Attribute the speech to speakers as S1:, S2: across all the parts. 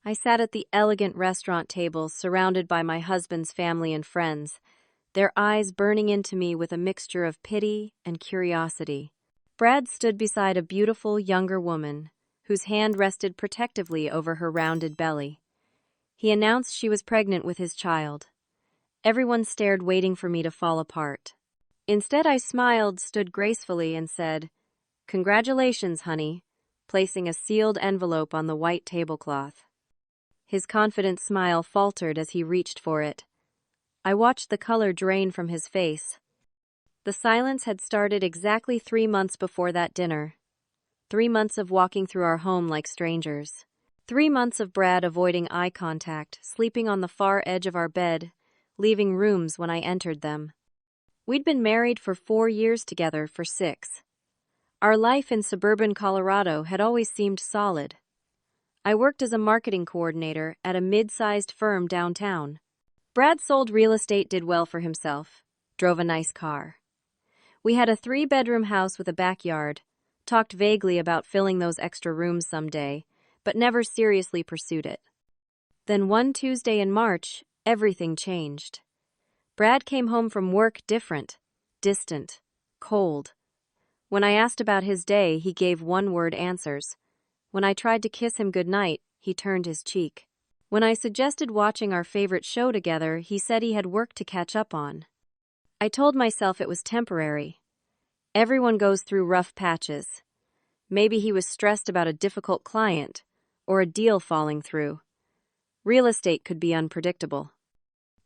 S1: I sat at the elegant restaurant table surrounded by my husband's family and friends, their eyes burning into me with a mixture of pity and curiosity. Brad stood beside a beautiful younger woman, whose hand rested protectively over her rounded belly. He announced she was pregnant with his child. Everyone stared, waiting for me to fall apart. Instead, I smiled, stood gracefully, and said, "Congratulations, honey," placing a sealed envelope on the white tablecloth. His confident smile faltered as he reached for it. I watched the color drain from his face. The silence had started exactly 3 months before that dinner. 3 months of walking through our home like strangers. 3 months of Brad avoiding eye contact, sleeping on the far edge of our bed, leaving rooms when I entered them. We'd been married for 4 years together for 6. Our life in suburban Colorado had always seemed solid. I worked as a marketing coordinator at a mid-sized firm downtown. Brad sold real estate, did well for himself, drove a nice car. We had a 3-bedroom house with a backyard, talked vaguely about filling those extra rooms someday, but never seriously pursued it. Then one Tuesday in March, everything changed. Brad came home from work different, distant, cold. When I asked about his day, he gave one-word answers. When I tried to kiss him goodnight, he turned his cheek. When I suggested watching our favorite show together, he said he had work to catch up on. I told myself it was temporary. Everyone goes through rough patches. Maybe he was stressed about a difficult client, or a deal falling through. Real estate could be unpredictable.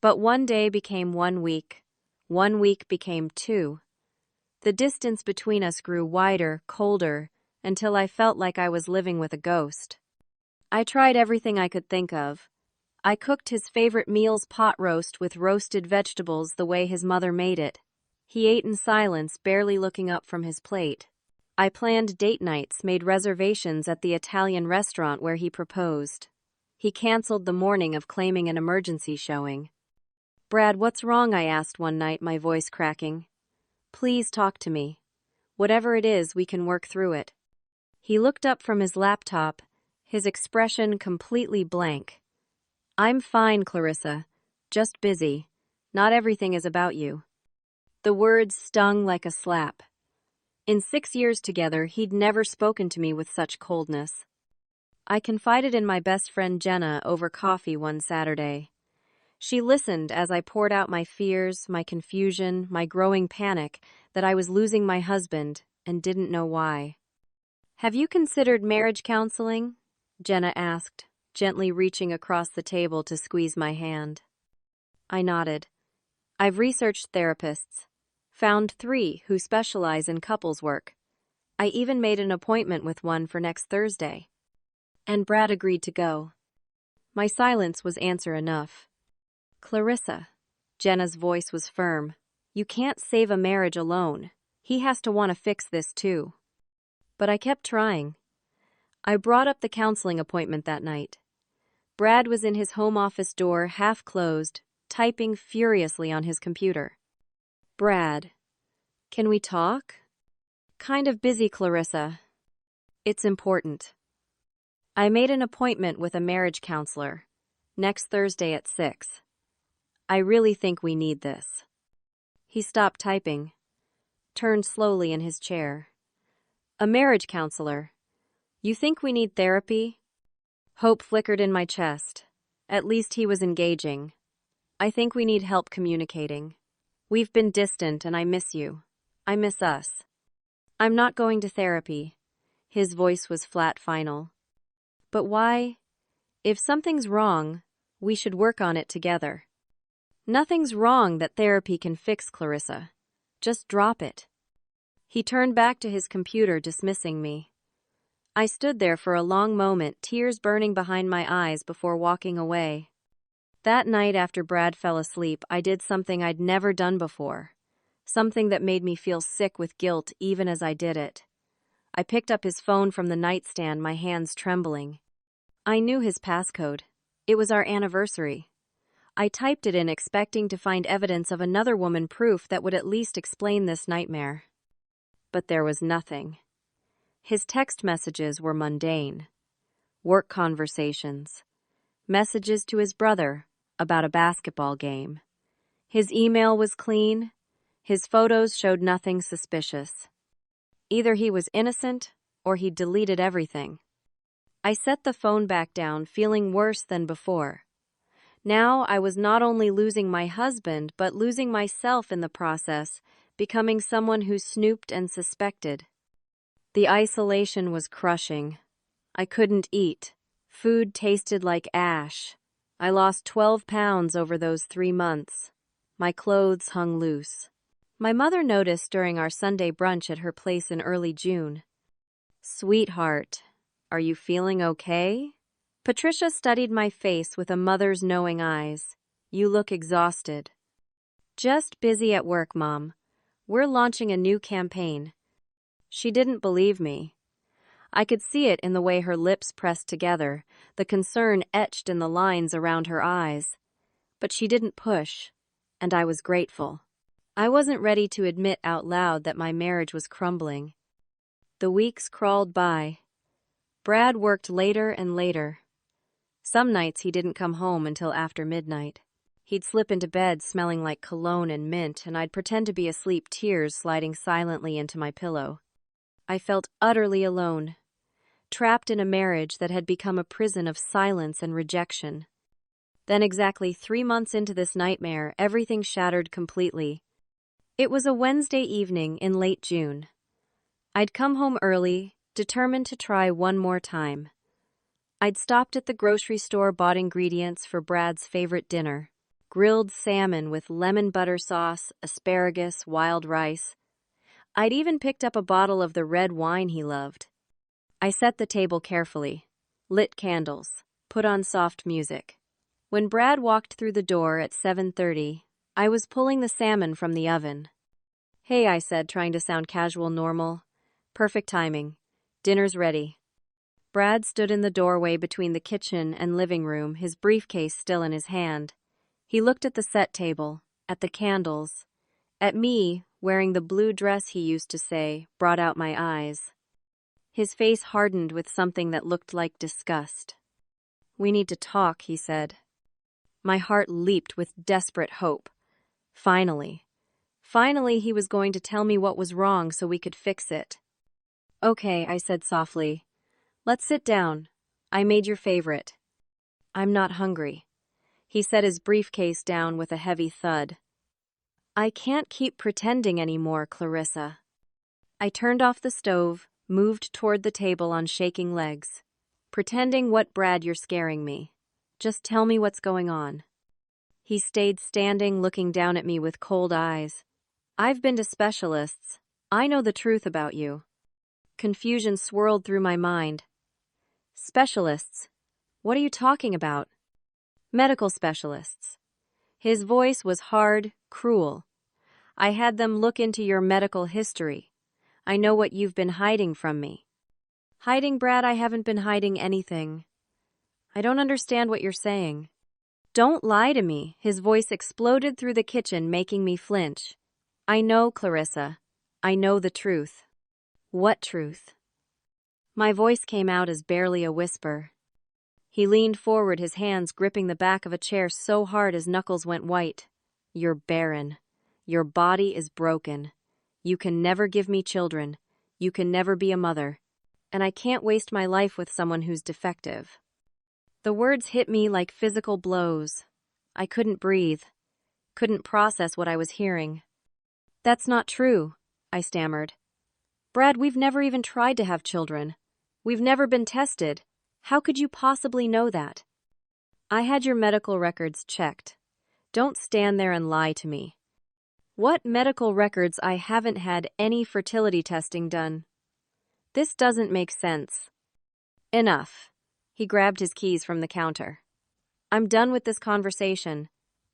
S1: But one day became 1 week. 1 week became 2. The distance between us grew wider, colder, until I felt like I was living with a ghost. I tried everything I could think of. I cooked his favorite meals, pot roast with roasted vegetables the way his mother made it. He ate in silence, barely looking up from his plate. I planned date nights, made reservations at the Italian restaurant where he proposed. He canceled the morning of, claiming an emergency showing. "Brad, what's wrong?" I asked one night, my voice cracking. "Please talk to me. Whatever it is, we can work through it." He looked up from his laptop, his expression completely blank. "I'm fine, Clarissa. Just busy. Not everything is about you." The words stung like a slap. In 6 years together, he'd never spoken to me with such coldness. I confided in my best friend Jenna over coffee one Saturday. She listened as I poured out my fears, my confusion, my growing panic that I was losing my husband and didn't know why. "Have you considered marriage counseling?" Jenna asked, gently reaching across the table to squeeze my hand. I nodded. "I've researched therapists, found 3 who specialize in couples work. I even made an appointment with one for next Thursday." And Brad agreed to go. My silence was answer enough. "Clarissa," Jenna's voice was firm, "you can't save a marriage alone. He has to want to fix this too." But I kept trying. I brought up the counseling appointment that night. Brad was in his home office door, half closed, typing furiously on his computer. "Brad, can we talk?" "Kind of busy, Clarissa." "It's important." I made an appointment with a marriage counselor, next Thursday at 6. "I really think we need this." He stopped typing, turned slowly in his chair. "A marriage counselor? You think we need therapy?" Hope flickered in my chest. At least he was engaging. "I think we need help communicating. We've been distant and I miss you. I miss us." "I'm not going to therapy." His voice was flat, final. "But why? If something's wrong, we should work on it together." "Nothing's wrong that therapy can fix, Clarissa. Just drop it." He turned back to his computer, dismissing me. I stood there for a long moment, tears burning behind my eyes, before walking away. That night after Brad fell asleep, I did something I'd never done before. Something that made me feel sick with guilt even as I did it. I picked up his phone from the nightstand, my hands trembling. I knew his passcode. It was our anniversary. I typed it in, expecting to find evidence of another woman, proof that would at least explain this nightmare. But there was nothing. His text messages were mundane. Work conversations. messages to his brother about a basketball game. His email was clean. His photos showed nothing suspicious. Either he was innocent or he'd deleted everything. I set the phone back down, feeling worse than before. Now I was not only losing my husband, but losing myself in the process, becoming someone who snooped and suspected. The isolation was crushing. I couldn't eat. Food tasted like ash. I lost 12 pounds over those 3 months. My clothes hung loose. My mother noticed during our Sunday brunch at her place in early June. "Sweetheart, are you feeling okay?" Patricia studied my face with a mother's knowing eyes. "You look exhausted." "Just busy at work, Mom. We're launching a new campaign." She didn't believe me. I could see it in the way her lips pressed together, the concern etched in the lines around her eyes. But she didn't push, and I was grateful. I wasn't ready to admit out loud that my marriage was crumbling. The weeks crawled by. Brad worked later and later. Some nights he didn't come home until after midnight. He'd slip into bed smelling like cologne and mint, and I'd pretend to be asleep, tears sliding silently into my pillow. I felt utterly alone, trapped in a marriage that had become a prison of silence and rejection. Then, exactly 3 months into this nightmare, everything shattered completely. It was a Wednesday evening in late June. I'd come home early, determined to try one more time. I'd stopped at the grocery store, bought ingredients for Brad's favorite dinner: grilled salmon with lemon butter sauce, asparagus, wild rice. I'd even picked up a bottle of the red wine he loved. I set the table carefully, lit candles, put on soft music. When Brad walked through the door at 7:30, I was pulling the salmon from the oven. "Hey," I said, trying to sound casual, normal. Perfect timing. "Dinner's ready." Brad stood in the doorway between the kitchen and living room, his briefcase still in his hand. He looked at the set table, at the candles, at me, wearing the blue dress he used to say, brought out my eyes. His face hardened with something that looked like disgust. "We need to talk," he said. My heart leaped with desperate hope. Finally. Finally, he was going to tell me what was wrong so we could fix it. "Okay," I said softly. "Let's sit down. I made your favorite." "I'm not hungry." He set his briefcase down with a heavy thud. "I can't keep pretending anymore, Clarissa." I turned off the stove, moved toward the table on shaking legs. "Pretending what, Brad? You're scaring me. Just tell me what's going on." He stayed standing, looking down at me with cold eyes. "I've been to specialists. I know the truth about you." Confusion swirled through my mind. "Specialists? What are you talking about?" "Medical specialists." His voice was hard, cruel. "I had them look into your medical history. I know what you've been hiding from me." "Hiding, Brad? I haven't been hiding anything." "I don't understand what you're saying." "Don't lie to me." His voice exploded through the kitchen, making me flinch. "I know, Clarissa. I know the truth." "What truth?" My voice came out as barely a whisper. He leaned forward, his hands gripping the back of a chair so hard his knuckles went white. "You're barren. Your body is broken. You can never give me children. You can never be a mother. And I can't waste my life with someone who's defective." The words hit me like physical blows. I couldn't breathe, couldn't process what I was hearing. "That's not true," I stammered. "Brad, we've never even tried to have children. We've never been tested. How could you possibly know that?" "I had your medical records checked. Don't stand there and lie to me." "What medical records? I haven't had any fertility testing done." "This doesn't make sense." "Enough." He grabbed his keys from the counter. "I'm done with this conversation.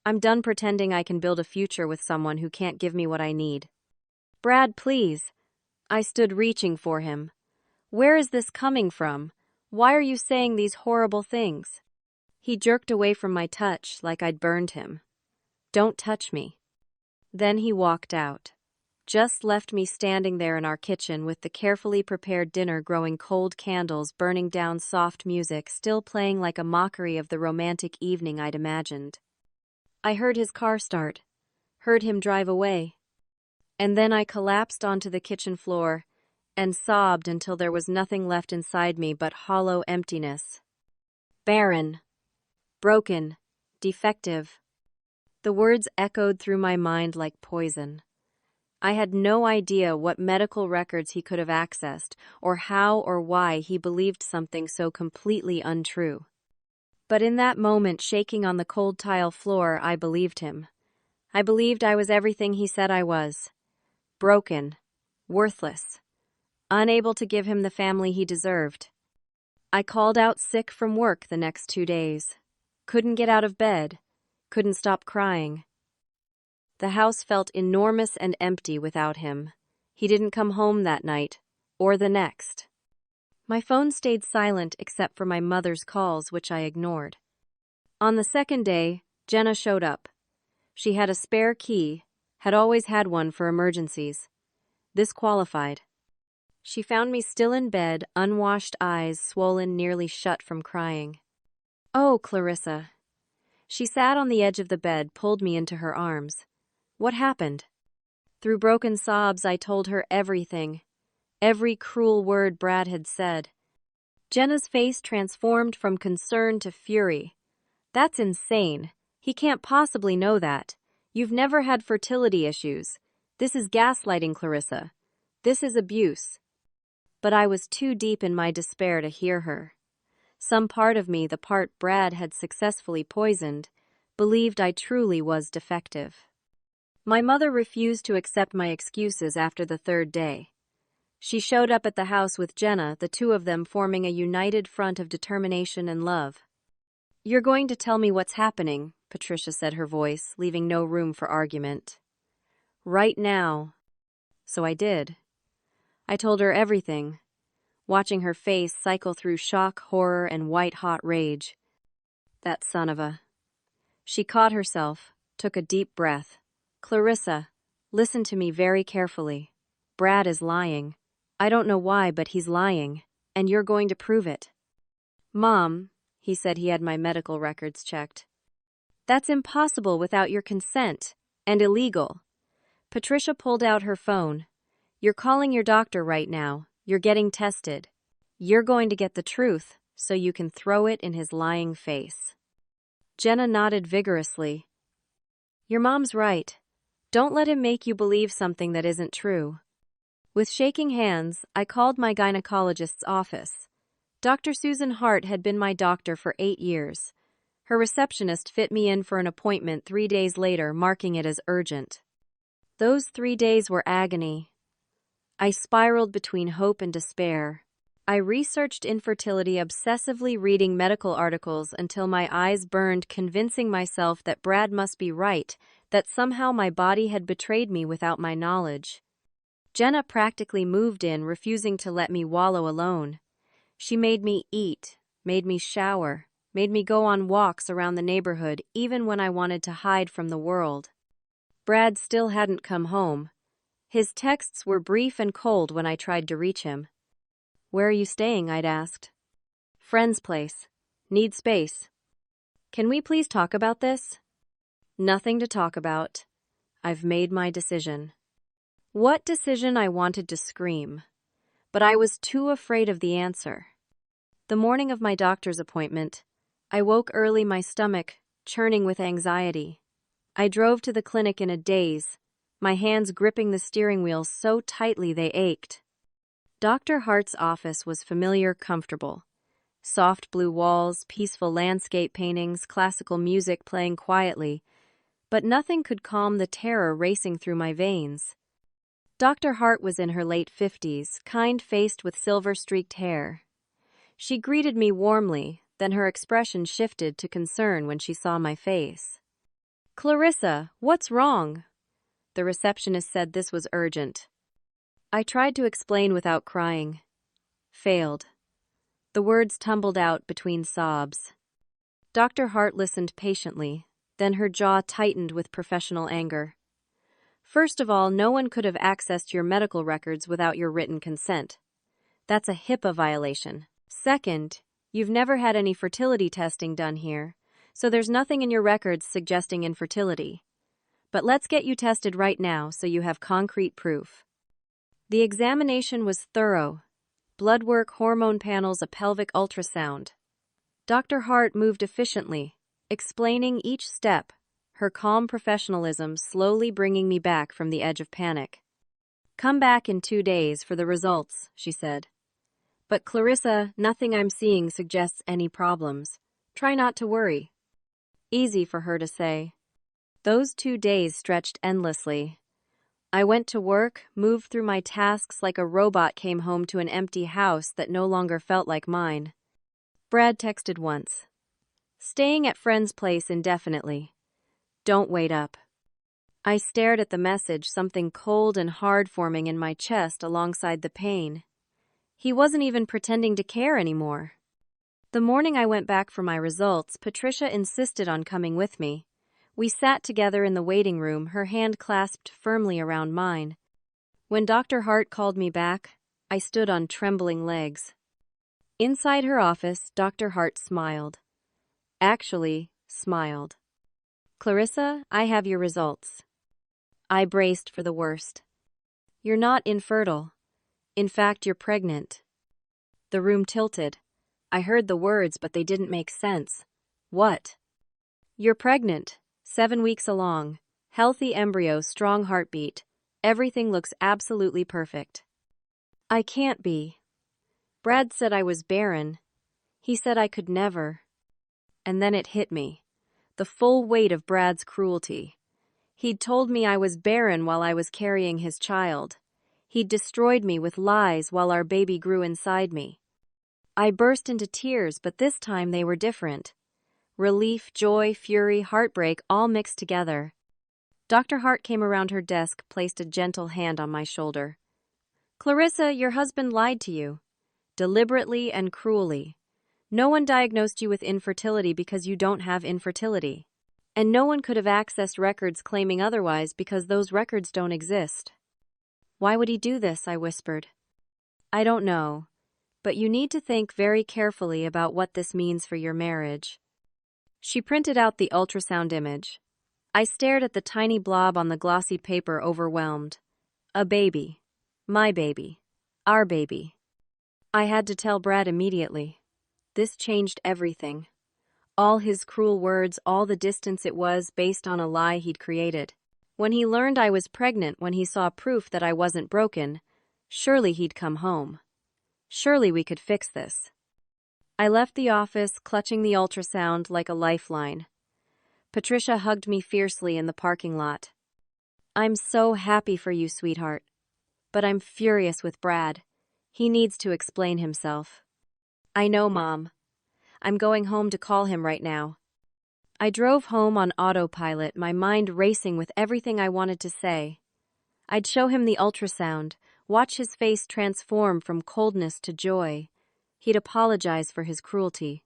S1: I'm done pretending I can build a future with someone who can't give me what I need." "Brad, please." I stood reaching for him. "Where is this coming from? Why are you saying these horrible things?" He jerked away from my touch like I'd burned him. "Don't touch me." Then he walked out. just left me standing there in our kitchen with the carefully prepared dinner growing, cold candles burning down, soft music still playing like a mockery of the romantic evening I'd imagined. I heard his car start, heard him drive away, and then I collapsed onto the kitchen floor and sobbed until there was nothing left inside me but hollow emptiness. Barren. Broken. Defective. The words echoed through my mind like poison. I had no idea what medical records he could have accessed, or how or why he believed something so completely untrue. But in that moment, shaking on the cold tile floor, I believed him. I believed I was everything he said I was. Broken. Worthless. Unable to give him the family he deserved. I called out sick from work the next 2 days. Couldn't get out of bed. Couldn't stop crying. The house felt enormous and empty without him. He didn't come home that night, or the next. My phone stayed silent except for my mother's calls, which I ignored. On the second day, Jenna showed up. She had a spare key, had always had one for emergencies. This qualified. She found me still in bed, unwashed eyes swollen nearly shut from crying. "Oh, Clarissa." She sat on the edge of the bed, pulled me into her arms. What happened? Through broken sobs, I told her everything. Every cruel word Brad had said. Jenna's face transformed from concern to fury. "That's insane. He can't possibly know that. You've never had fertility issues. This is gaslighting, Clarissa. This is abuse." But I was too deep in my despair to hear her. Some part of me, the part Brad had successfully poisoned, believed I truly was defective. My mother refused to accept my excuses after the third day. She showed up at the house with Jenna, the two of them forming a united front of determination and love. "You're going to tell me what's happening," Patricia said, her voice leaving no room for argument. "Right now." So I did. I told her everything, watching her face cycle through shock, horror, and white-hot rage. That son of a... She caught herself, took a deep breath. "Clarissa, listen to me very carefully. Brad is lying. I don't know why, but he's lying, and you're going to prove it." "Mom," he said he had my medical records checked. "That's impossible without your consent, and illegal." Patricia pulled out her phone. "You're calling your doctor right now. You're getting tested. You're going to get the truth, so you can throw it in his lying face." Jenna nodded vigorously. "Your mom's right. Don't let him make you believe something that isn't true." With shaking hands, I called my gynecologist's office. Dr. Susan Hart had been my doctor for 8 years. Her receptionist fit me in for an appointment 3 days later, marking it as urgent. Those 3 days were agony. I spiraled between hope and despair. I researched infertility, obsessively reading medical articles until my eyes burned, convincing myself that Brad must be right, that somehow my body had betrayed me without my knowledge. Jenna practically moved in, refusing to let me wallow alone. She made me eat, made me shower, made me go on walks around the neighborhood, even when I wanted to hide from the world. Brad still hadn't come home. His texts were brief and cold when I tried to reach him. "Where are you staying?" I'd asked. "Friend's place. Need space." "Can we please talk about this?" "Nothing to talk about. I've made my decision." What decision? I wanted to scream, but I was too afraid of the answer. The morning of my doctor's appointment, I woke early, my stomach churning with anxiety. I drove to the clinic in a daze, my hands gripping the steering wheel so tightly they ached. Dr. Hart's office was familiar, comfortable. Soft blue walls, peaceful landscape paintings, classical music playing quietly, but nothing could calm the terror racing through my veins. Dr. Hart was in her late 50s, kind-faced with silver-streaked hair. She greeted me warmly, then her expression shifted to concern when she saw my face. "Clarissa, what's wrong?" The receptionist said this was urgent. I tried to explain without crying. Failed. The words tumbled out between sobs. Dr. Hart listened patiently, then her jaw tightened with professional anger. First of all, no one could have accessed your medical records without your written consent. That's a HIPAA violation. Second, you've never had any fertility testing done here, so there's nothing in your records suggesting infertility. But let's get you tested right now so you have concrete proof. The examination was thorough. Blood work, hormone panels, a pelvic ultrasound. Dr. Hart moved efficiently, explaining each step, her calm professionalism slowly bringing me back from the edge of panic. "Come back in 2 days for the results," she said. "But Clarissa, nothing I'm seeing suggests any problems. Try not to worry." Easy for her to say. Those 2 days stretched endlessly. I went to work, moved through my tasks like a robot, came home to an empty house that no longer felt like mine. Brad texted once. "Staying at friend's place indefinitely. Don't wait up." I stared at the message, something cold and hard forming in my chest alongside the pain. He wasn't even pretending to care anymore. The morning I went back for my results, Patricia insisted on coming with me. We sat together in the waiting room, her hand clasped firmly around mine. When Dr. Hart called me back, I stood on trembling legs. Inside her office, Dr. Hart smiled. Actually, smiled. "Clarissa, I have your results." I braced for the worst. "You're not infertile. In fact, you're pregnant." The room tilted. I heard the words, but they didn't make sense. "What?" "You're pregnant. 7 weeks along. Healthy embryo, strong heartbeat. Everything looks absolutely perfect." "I can't be. Brad said I was barren. He said I could never." And then it hit me. The full weight of Brad's cruelty. He'd told me I was barren while I was carrying his child. He'd destroyed me with lies while our baby grew inside me. I burst into tears, but this time they were different. Relief, joy, fury, heartbreak, all mixed together. Dr. Hart came around her desk, placed a gentle hand on my shoulder. "Clarissa, your husband lied to you. Deliberately and cruelly. No one diagnosed you with infertility because you don't have infertility. And no one could have accessed records claiming otherwise because those records don't exist." "Why would he do this?" I whispered. "I don't know, but you need to think very carefully about what this means for your marriage." She printed out the ultrasound image. I stared at the tiny blob on the glossy paper, overwhelmed. A baby. My baby. Our baby. I had to tell Brad immediately. This changed everything. All his cruel words, all the distance it was based on a lie he'd created. When he learned I was pregnant, when he saw proof that I wasn't broken, surely he'd come home. Surely we could fix this. I left the office, clutching the ultrasound like a lifeline. Patricia hugged me fiercely in the parking lot. "I'm so happy for you, sweetheart. But I'm furious with Brad. He needs to explain himself." "I know, Mom. I'm going home to call him right now." I drove home on autopilot, my mind racing with everything I wanted to say. I'd show him the ultrasound, watch his face transform from coldness to joy. He'd apologize for his cruelty.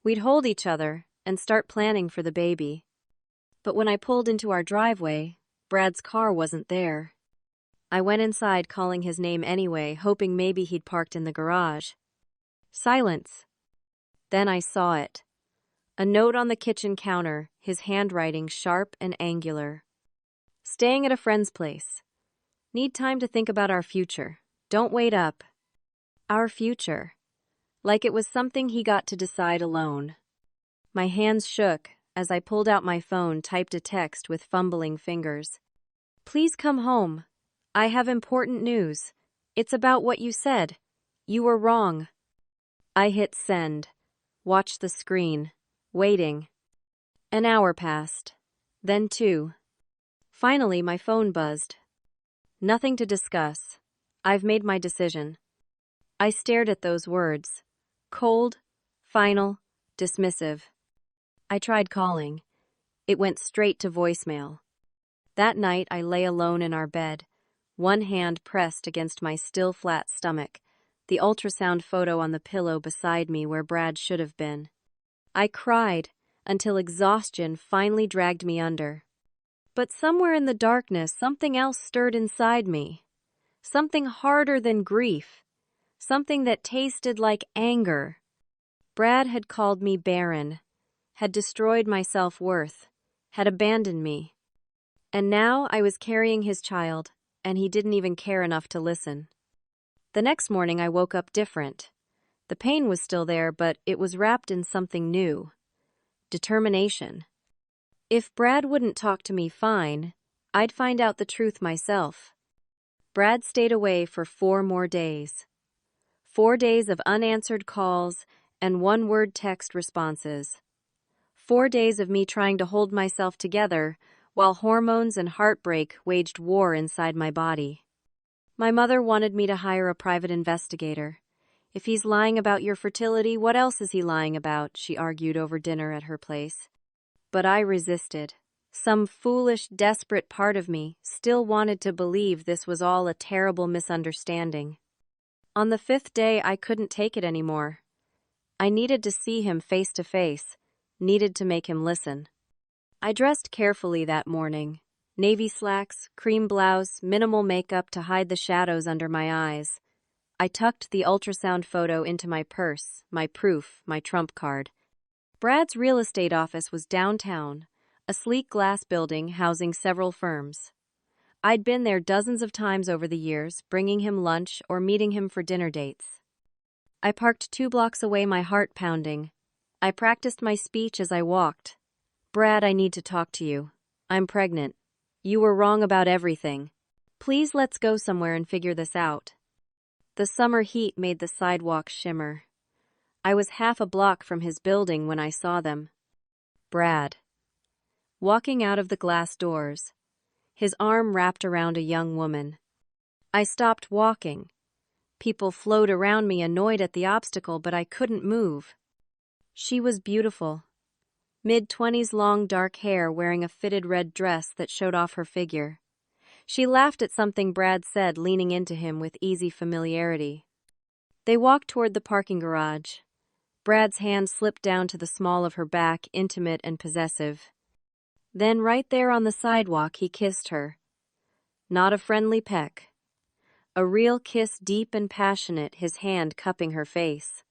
S1: We'd hold each other and start planning for the baby. But when I pulled into our driveway, Brad's car wasn't there. I went inside, calling his name anyway, hoping maybe he'd parked in the garage. Silence. Then I saw it. A note on the kitchen counter, his handwriting sharp and angular. "Staying at a friend's place. Need time to think about our future. Don't wait up." Our future. Like it was something he got to decide alone. My hands shook as I pulled out my phone, typed a text with fumbling fingers. "Please come home. I have important news. It's about what you said. You were wrong." I hit send. Watched the screen. Waiting. An hour passed. Then 2. Finally, my phone buzzed. "Nothing to discuss. I've made my decision." I stared at those words. Cold, final, dismissive. I tried calling. It went straight to voicemail. That night, I lay alone in our bed, one hand pressed against my still flat stomach, the ultrasound photo on the pillow beside me where Brad should have been. I cried until exhaustion finally dragged me under. But somewhere in the darkness, something else stirred inside me. Something harder than grief. Something that tasted like anger. Brad had called me barren, had destroyed my self-worth, had abandoned me. And now I was carrying his child, and he didn't even care enough to listen. The next morning I woke up different. The pain was still there, but it was wrapped in something new. Determination. If Brad wouldn't talk to me, fine. I'd find out the truth myself. Brad stayed away for 4 more days. 4 days of unanswered calls and one-word text responses. 4 days of me trying to hold myself together while hormones and heartbreak waged war inside my body. My mother wanted me to hire a private investigator. If he's lying about your fertility, what else is he lying about? She argued over dinner at her place. But I resisted. Some foolish, desperate part of me still wanted to believe this was all a terrible misunderstanding. On the 5th day, I couldn't take it anymore. I needed to see him face to face, needed to make him listen. I dressed carefully that morning. Navy slacks, cream blouse, minimal makeup to hide the shadows under my eyes. I tucked the ultrasound photo into my purse, my proof, my trump card. Brad's real estate office was downtown, a sleek glass building housing several firms. I'd been there dozens of times over the years, bringing him lunch or meeting him for dinner dates. I parked 2 blocks away, my heart pounding. I practiced my speech as I walked. Brad, I need to talk to you. I'm pregnant. You were wrong about everything. Please let's go somewhere and figure this out. The summer heat made the sidewalks shimmer. I was half a block from his building when I saw them. Brad. Walking out of the glass doors, his arm wrapped around a young woman. I stopped walking. People flowed around me, annoyed at the obstacle, but I couldn't move. She was beautiful. Mid-20s, long dark hair, wearing a fitted red dress that showed off her figure. She laughed at something Brad said, leaning into him with easy familiarity. They walked toward the parking garage. Brad's hand slipped down to the small of her back, intimate and possessive. Then, right there on the sidewalk, he kissed her. Not a friendly peck. A real kiss, deep and passionate, his hand cupping her face.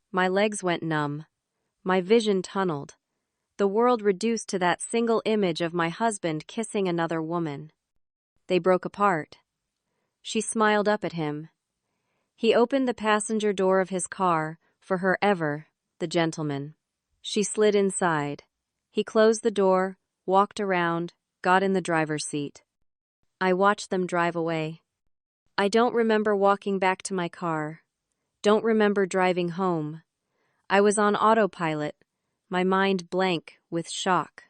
S1: My legs went numb. My vision tunneled. The world reduced to that single image of my husband kissing another woman. They broke apart. She smiled up at him. He opened the passenger door of his car, for her ever, the gentleman. She slid inside. He closed the door, walked around, got in the driver's seat. I watched them drive away. I don't remember walking back to my car. Don't remember driving home. I was on autopilot, my mind blank with shock.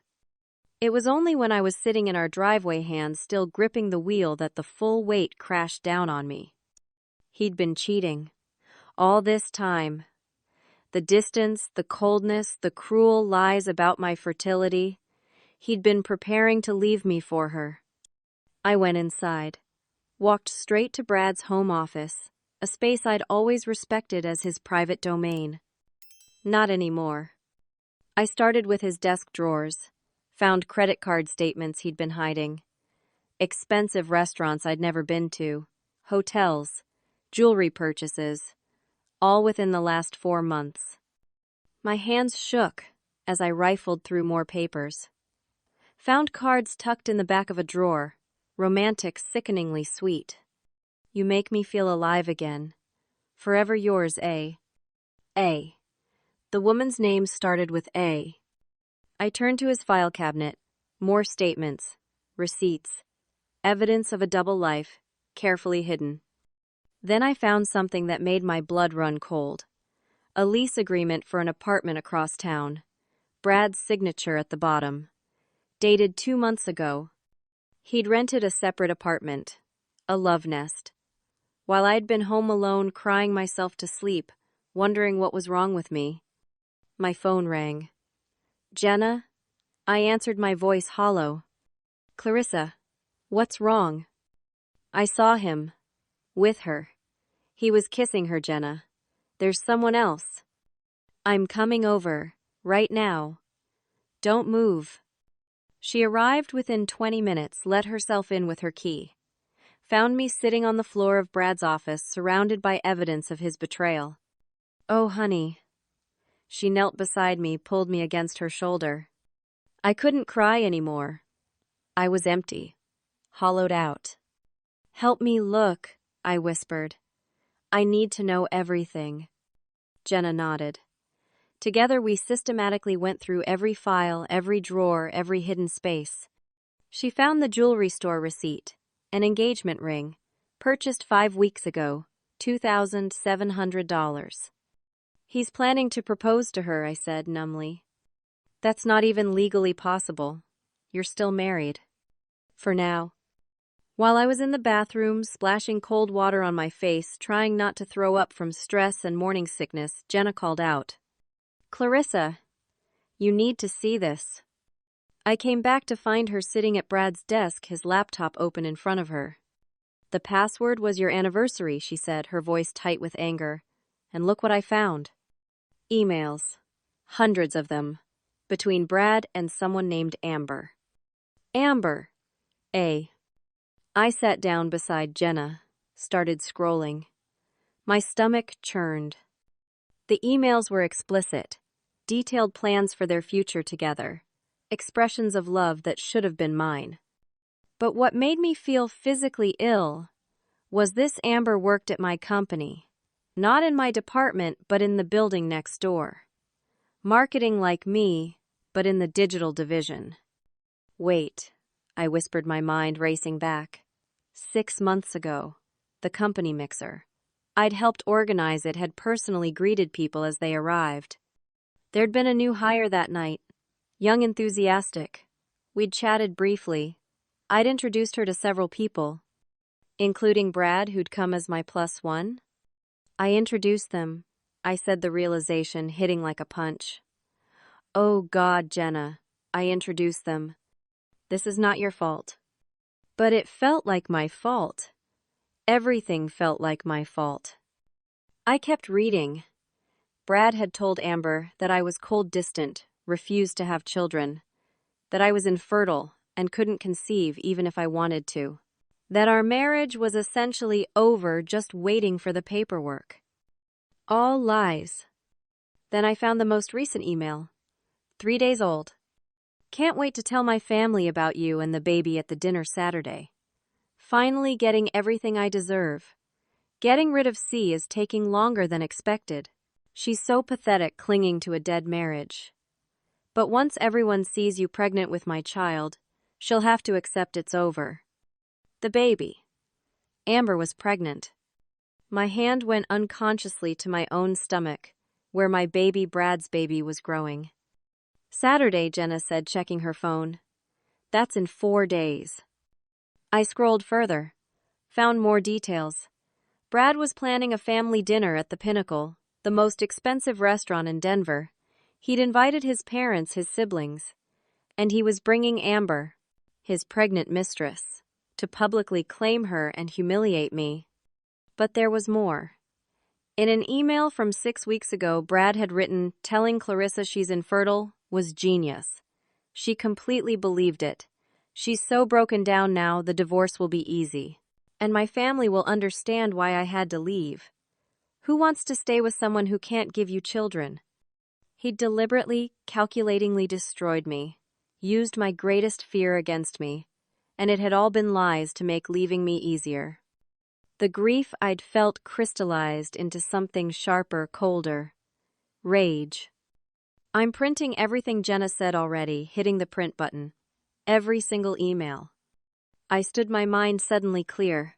S1: It was only when I was sitting in our driveway, hands still gripping the wheel, that the full weight crashed down on me. He'd been cheating. All this time. The distance, the coldness, the cruel lies about my fertility. He'd been preparing to leave me for her. I went inside. Walked straight to Brad's home office, a space I'd always respected as his private domain. Not anymore. I started with his desk drawers. Found credit card statements he'd been hiding. Expensive restaurants I'd never been to. Hotels. Jewelry purchases. All within the last 4 months. My hands shook as I rifled through more papers. Found cards tucked in the back of a drawer. Romantic, sickeningly sweet. You make me feel alive again. Forever yours, A. A. The woman's name started with A. I turned to his file cabinet. More statements, receipts, evidence of a double life, carefully hidden. Then I found something that made my blood run cold. A lease agreement for an apartment across town. Brad's signature at the bottom. Dated 2 months ago. He'd rented a separate apartment. A love nest. While I'd been home alone, crying myself to sleep, wondering what was wrong with me. My phone rang. Jenna? I answered, my voice hollow. Clarissa, what's wrong? I saw him. With her. He was kissing her, Jenna. There's someone else. I'm coming over. Right now. Don't move. She arrived within 20 minutes, let herself in with her key. Found me sitting on the floor of Brad's office, surrounded by evidence of his betrayal. "Oh, honey." She knelt beside me, pulled me against her shoulder. I couldn't cry anymore. I was empty, hollowed out. "Help me look," I whispered. "I need to know everything." Jenna nodded. Together we systematically went through every file, every drawer, every hidden space. She found the jewelry store receipt, an engagement ring, purchased 5 weeks ago, $2,700. "He's planning to propose to her," I said numbly. "That's not even legally possible. You're still married." "For now." While I was in the bathroom, splashing cold water on my face, trying not to throw up from stress and morning sickness, Jenna called out, "Clarissa, you need to see this." I came back to find her sitting at Brad's desk, his laptop open in front of her. "The password was your anniversary," she said, her voice tight with anger. "And look what I found." Emails. Hundreds of them. Between Brad and someone named Amber. Amber. I sat down beside Jenna, started scrolling. My stomach churned. The emails were explicit, detailed plans for their future together, expressions of love that should have been mine. But what made me feel physically ill was this: Amber worked at my company, not in my department, but in the building next door. Marketing like me, but in the digital division. "Wait," I whispered, my mind racing back. 6 months ago, the company mixer. I'd helped organize it, had personally greeted people as they arrived. There'd been a new hire that night, young, enthusiastic. We'd chatted briefly. I'd introduced her to several people, including Brad, who'd come as my +1. I introduced them, I said, the realization hitting like a punch. "Oh God, Jenna," I introduced them. "This is not your fault." But it felt like my fault. Everything felt like my fault. I kept reading. Brad had told Amber that I was cold, distant, refused to have children, that I was infertile and couldn't conceive even if I wanted to, that our marriage was essentially over, just waiting for the paperwork. All lies. Then I found the most recent email, 3 days old. "Can't wait to tell my family about you and the baby at the dinner Saturday. Finally getting everything I deserve. Getting rid of C is taking longer than expected. She's so pathetic, clinging to a dead marriage. But once everyone sees you pregnant with my child, she'll have to accept it's over." The baby. Amber was pregnant. My hand went unconsciously to my own stomach, where my baby, Brad's baby, was growing. "Saturday," Jenna said, checking her phone. "That's in 4 days." I scrolled further, found more details. Brad was planning a family dinner at the Pinnacle, the most expensive restaurant in Denver. He'd invited his parents, his siblings, and he was bringing Amber, his pregnant mistress, to publicly claim her and humiliate me. But there was more. In an email from 6 weeks ago, Brad had written, "Telling Clarissa she's infertile was genius. She completely believed it. She's so broken down now, the divorce will be easy. And my family will understand why I had to leave. Who wants to stay with someone who can't give you children?" He deliberately, calculatingly destroyed me, used my greatest fear against me, and it had all been lies to make leaving me easier. The grief I'd felt crystallized into something sharper, colder. Rage. I'm printing everything Jenna said already, hitting the print button. Every single email. I stood, my mind suddenly clear.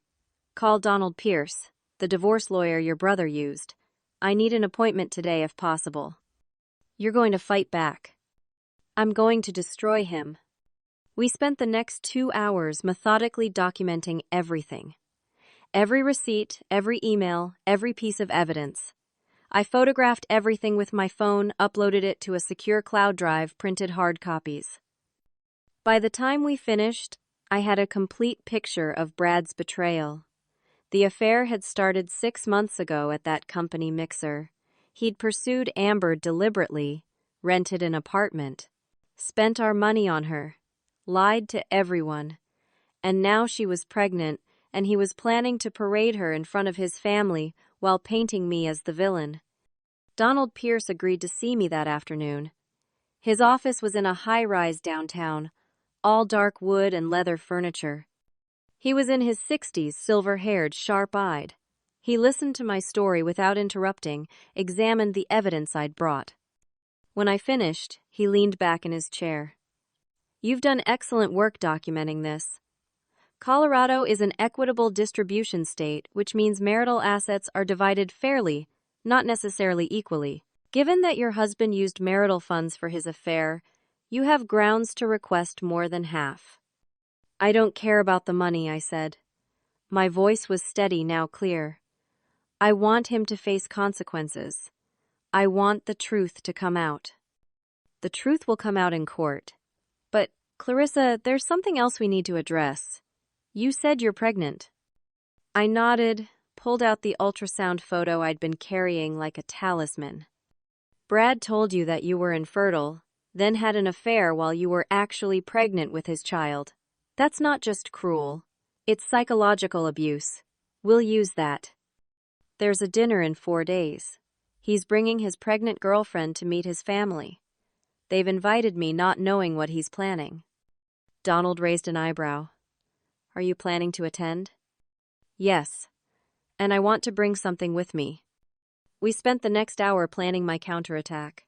S1: "Call Donald Pierce, the divorce lawyer your brother used. I need an appointment today if possible. You're going to fight back. I'm going to destroy him." We spent the next 2 hours methodically documenting everything. Every receipt, every email, every piece of evidence. I photographed everything with my phone, uploaded it to a secure cloud drive, printed hard copies. By the time we finished, I had a complete picture of Brad's betrayal. The affair had started 6 months ago at that company mixer. He'd pursued Amber deliberately, rented an apartment, spent our money on her, lied to everyone. And now she was pregnant, and he was planning to parade her in front of his family while painting me as the villain. Donald Pierce agreed to see me that afternoon. His office was in a high-rise downtown, all dark wood and leather furniture. He was in his 60s, silver-haired, sharp-eyed. He listened to my story without interrupting, examined the evidence I'd brought. When I finished, he leaned back in his chair. "You've done excellent work documenting this. Colorado is an equitable distribution state, which means marital assets are divided fairly, not necessarily equally. Given that your husband used marital funds for his affair, you have grounds to request more than half." "I don't care about the money," I said. My voice was steady, now clear. "I want him to face consequences. I want the truth to come out." "The truth will come out in court. But, Clarissa, there's something else we need to address. You said you're pregnant." I nodded, pulled out the ultrasound photo I'd been carrying like a talisman. "Brad told you that you were infertile, then had an affair while you were actually pregnant with his child. That's not just cruel. It's psychological abuse. We'll use that. There's a dinner in 4 days. He's bringing his pregnant girlfriend to meet his family. They've invited me, not knowing what he's planning." Donald raised an eyebrow. "Are you planning to attend?" "Yes. And I want to bring something with me." We spent the next hour planning my counterattack.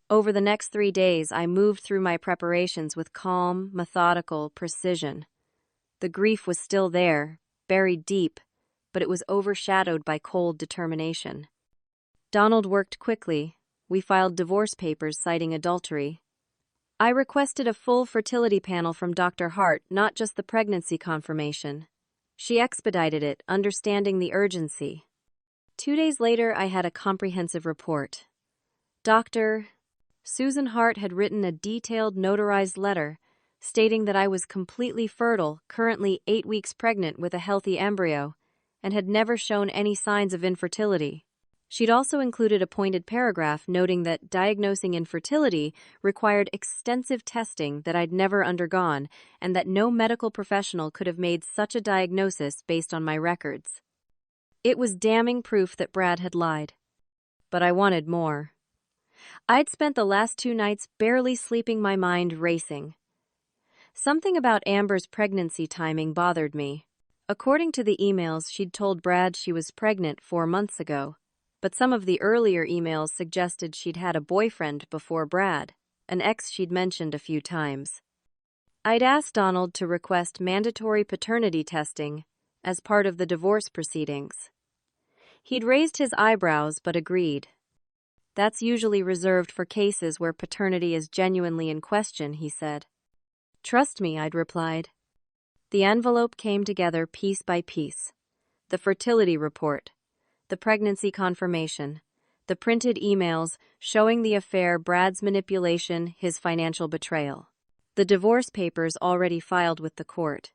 S1: Over the next 3 days, I moved through my preparations with calm, methodical precision. The grief was still there, buried deep, but it was overshadowed by cold determination. Donald worked quickly. We filed divorce papers citing adultery. I requested a full fertility panel from Dr. Hart, not just the pregnancy confirmation. She expedited it, understanding the urgency. 2 days later, I had a comprehensive report. Dr. Susan Hart had written a detailed notarized letter stating that I was completely fertile, currently 8 weeks pregnant with a healthy embryo, and had never shown any signs of infertility. She'd also included a pointed paragraph noting that diagnosing infertility required extensive testing that I'd never undergone, and that no medical professional could have made such a diagnosis based on my records. It was damning proof that Brad had lied. But I wanted more. I'd spent the last 2 nights barely sleeping, my mind racing. Something about Amber's pregnancy timing bothered me. According to the emails, she'd told Brad she was pregnant 4 months ago, but some of the earlier emails suggested she'd had a boyfriend before Brad, an ex she'd mentioned a few times. I'd asked Donald to request mandatory paternity testing as part of the divorce proceedings. He'd raised his eyebrows but agreed. "That's usually reserved for cases where paternity is genuinely in question," he said. "Trust me," I'd replied. The envelope came together piece by piece. The fertility report, the pregnancy confirmation, the printed emails showing the affair, Brad's manipulation, his financial betrayal, the divorce papers already filed with the court,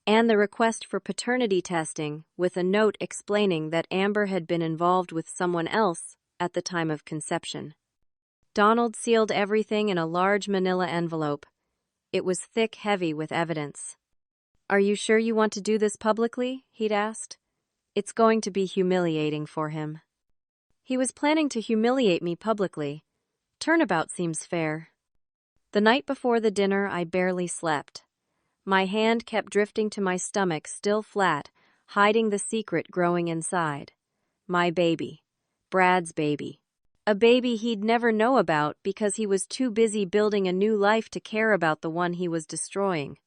S1: and the request for paternity testing with a note explaining that Amber had been involved with someone else at the time of conception. Donald sealed everything in a large manila envelope. It was thick, heavy with evidence. "Are you sure you want to do this publicly?" he'd asked. "It's going to be humiliating for him." He was planning to humiliate me publicly. Turnabout seems fair. The night before the dinner, I barely slept. My hand kept drifting to my stomach, still flat, hiding the secret growing inside. My baby. Brad's baby. A baby he'd never know about because he was too busy building a new life to care about the one he was destroying.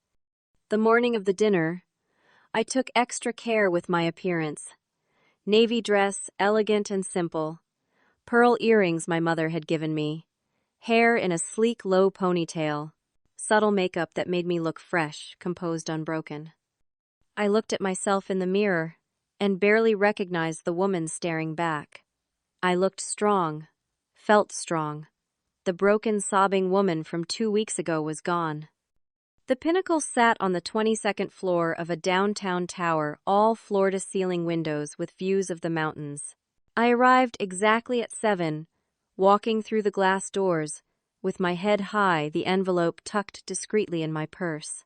S1: The morning of the dinner, I took extra care with my appearance. Navy dress, elegant and simple. Pearl earrings my mother had given me. Hair in a sleek, low ponytail. Subtle makeup that made me look fresh, composed, unbroken. I looked at myself in the mirror and barely recognized the woman staring back. I looked strong, felt strong. The broken, sobbing woman from 2 weeks ago was gone. The Pinnacle sat on the 22nd floor of a downtown tower, all floor-to-ceiling windows with views of the mountains. I arrived exactly at 7, walking through the glass doors, with my head high, the envelope tucked discreetly in my purse.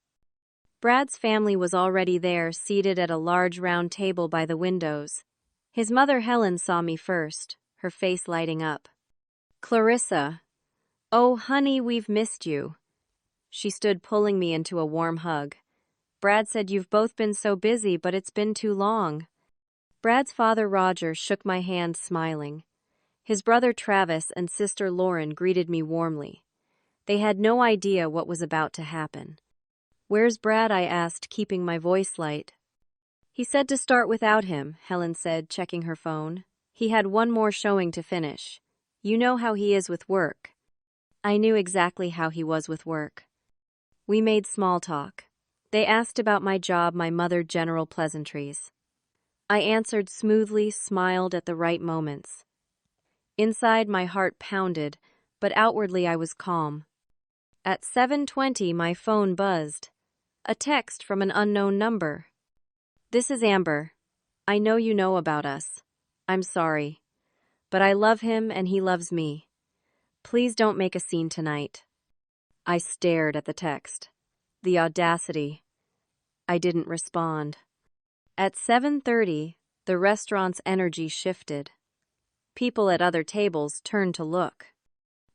S1: Brad's family was already there, seated at a large round table by the windows. His mother Helen saw me first, her face lighting up. "Clarissa, oh honey, we've missed you." She stood pulling me into a warm hug. "Brad said you've both been so busy, but it's been too long." Brad's father Roger shook my hand, smiling. His brother Travis and sister Lauren greeted me warmly. They had no idea what was about to happen. "Where's Brad?" I asked, keeping my voice light. "He said to start without him," Helen said, checking her phone. "He had one more showing to finish. You know how he is with work." I knew exactly how he was with work. We made small talk. They asked about my job, my mother general pleasantries. I answered smoothly, smiled at the right moments. Inside, my heart pounded, but outwardly I was calm. At 7:20, my phone buzzed. A text from an unknown number. "This is Amber. I know you know about us. I'm sorry. But I love him and he loves me. Please don't make a scene tonight." I stared at the text. The audacity. I didn't respond. At 7:30, the restaurant's energy shifted. People at other tables turned to look.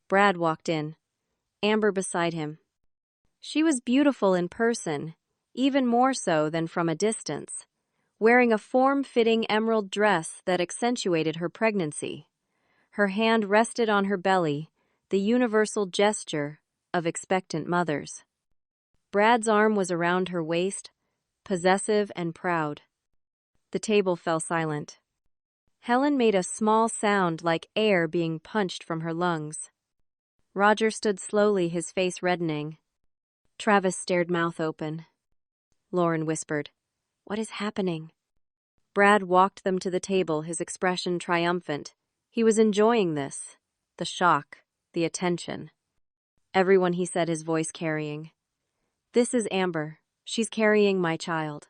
S1: Brad walked in, Amber beside him. She was beautiful in person, even more so than from a distance, wearing a form-fitting emerald dress that accentuated her pregnancy. Her hand rested on her belly, the universal gesture of expectant mothers. Brad's arm was around her waist, possessive and proud. The table fell silent. Helen made a small sound like air being punched from her lungs. Roger stood slowly, his face reddening. Travis stared, mouth open. Lauren whispered, "What is happening?" Brad walked them to the table, his expression triumphant. He was enjoying this. The shock, the attention. "Everyone," he said, his voice carrying. "This is Amber. She's carrying my child."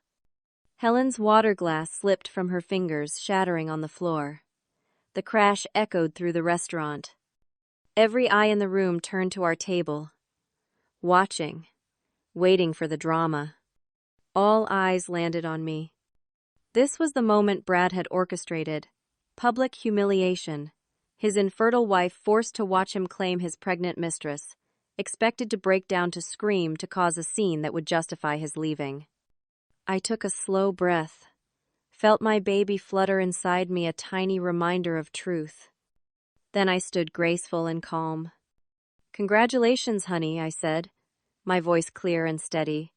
S1: Helen's water glass slipped from her fingers, shattering on the floor. The crash echoed through the restaurant. Every eye in the room turned to our table, watching, waiting for the drama. All eyes landed on me. This was the moment Brad had orchestrated. Public humiliation. His infertile wife forced to watch him claim his pregnant mistress, expected to break down to scream to cause a scene that would justify his leaving. I took a slow breath, felt my baby flutter inside me, a tiny reminder of truth. Then I stood graceful and calm. "Congratulations, honey," I said, my voice clear and steady.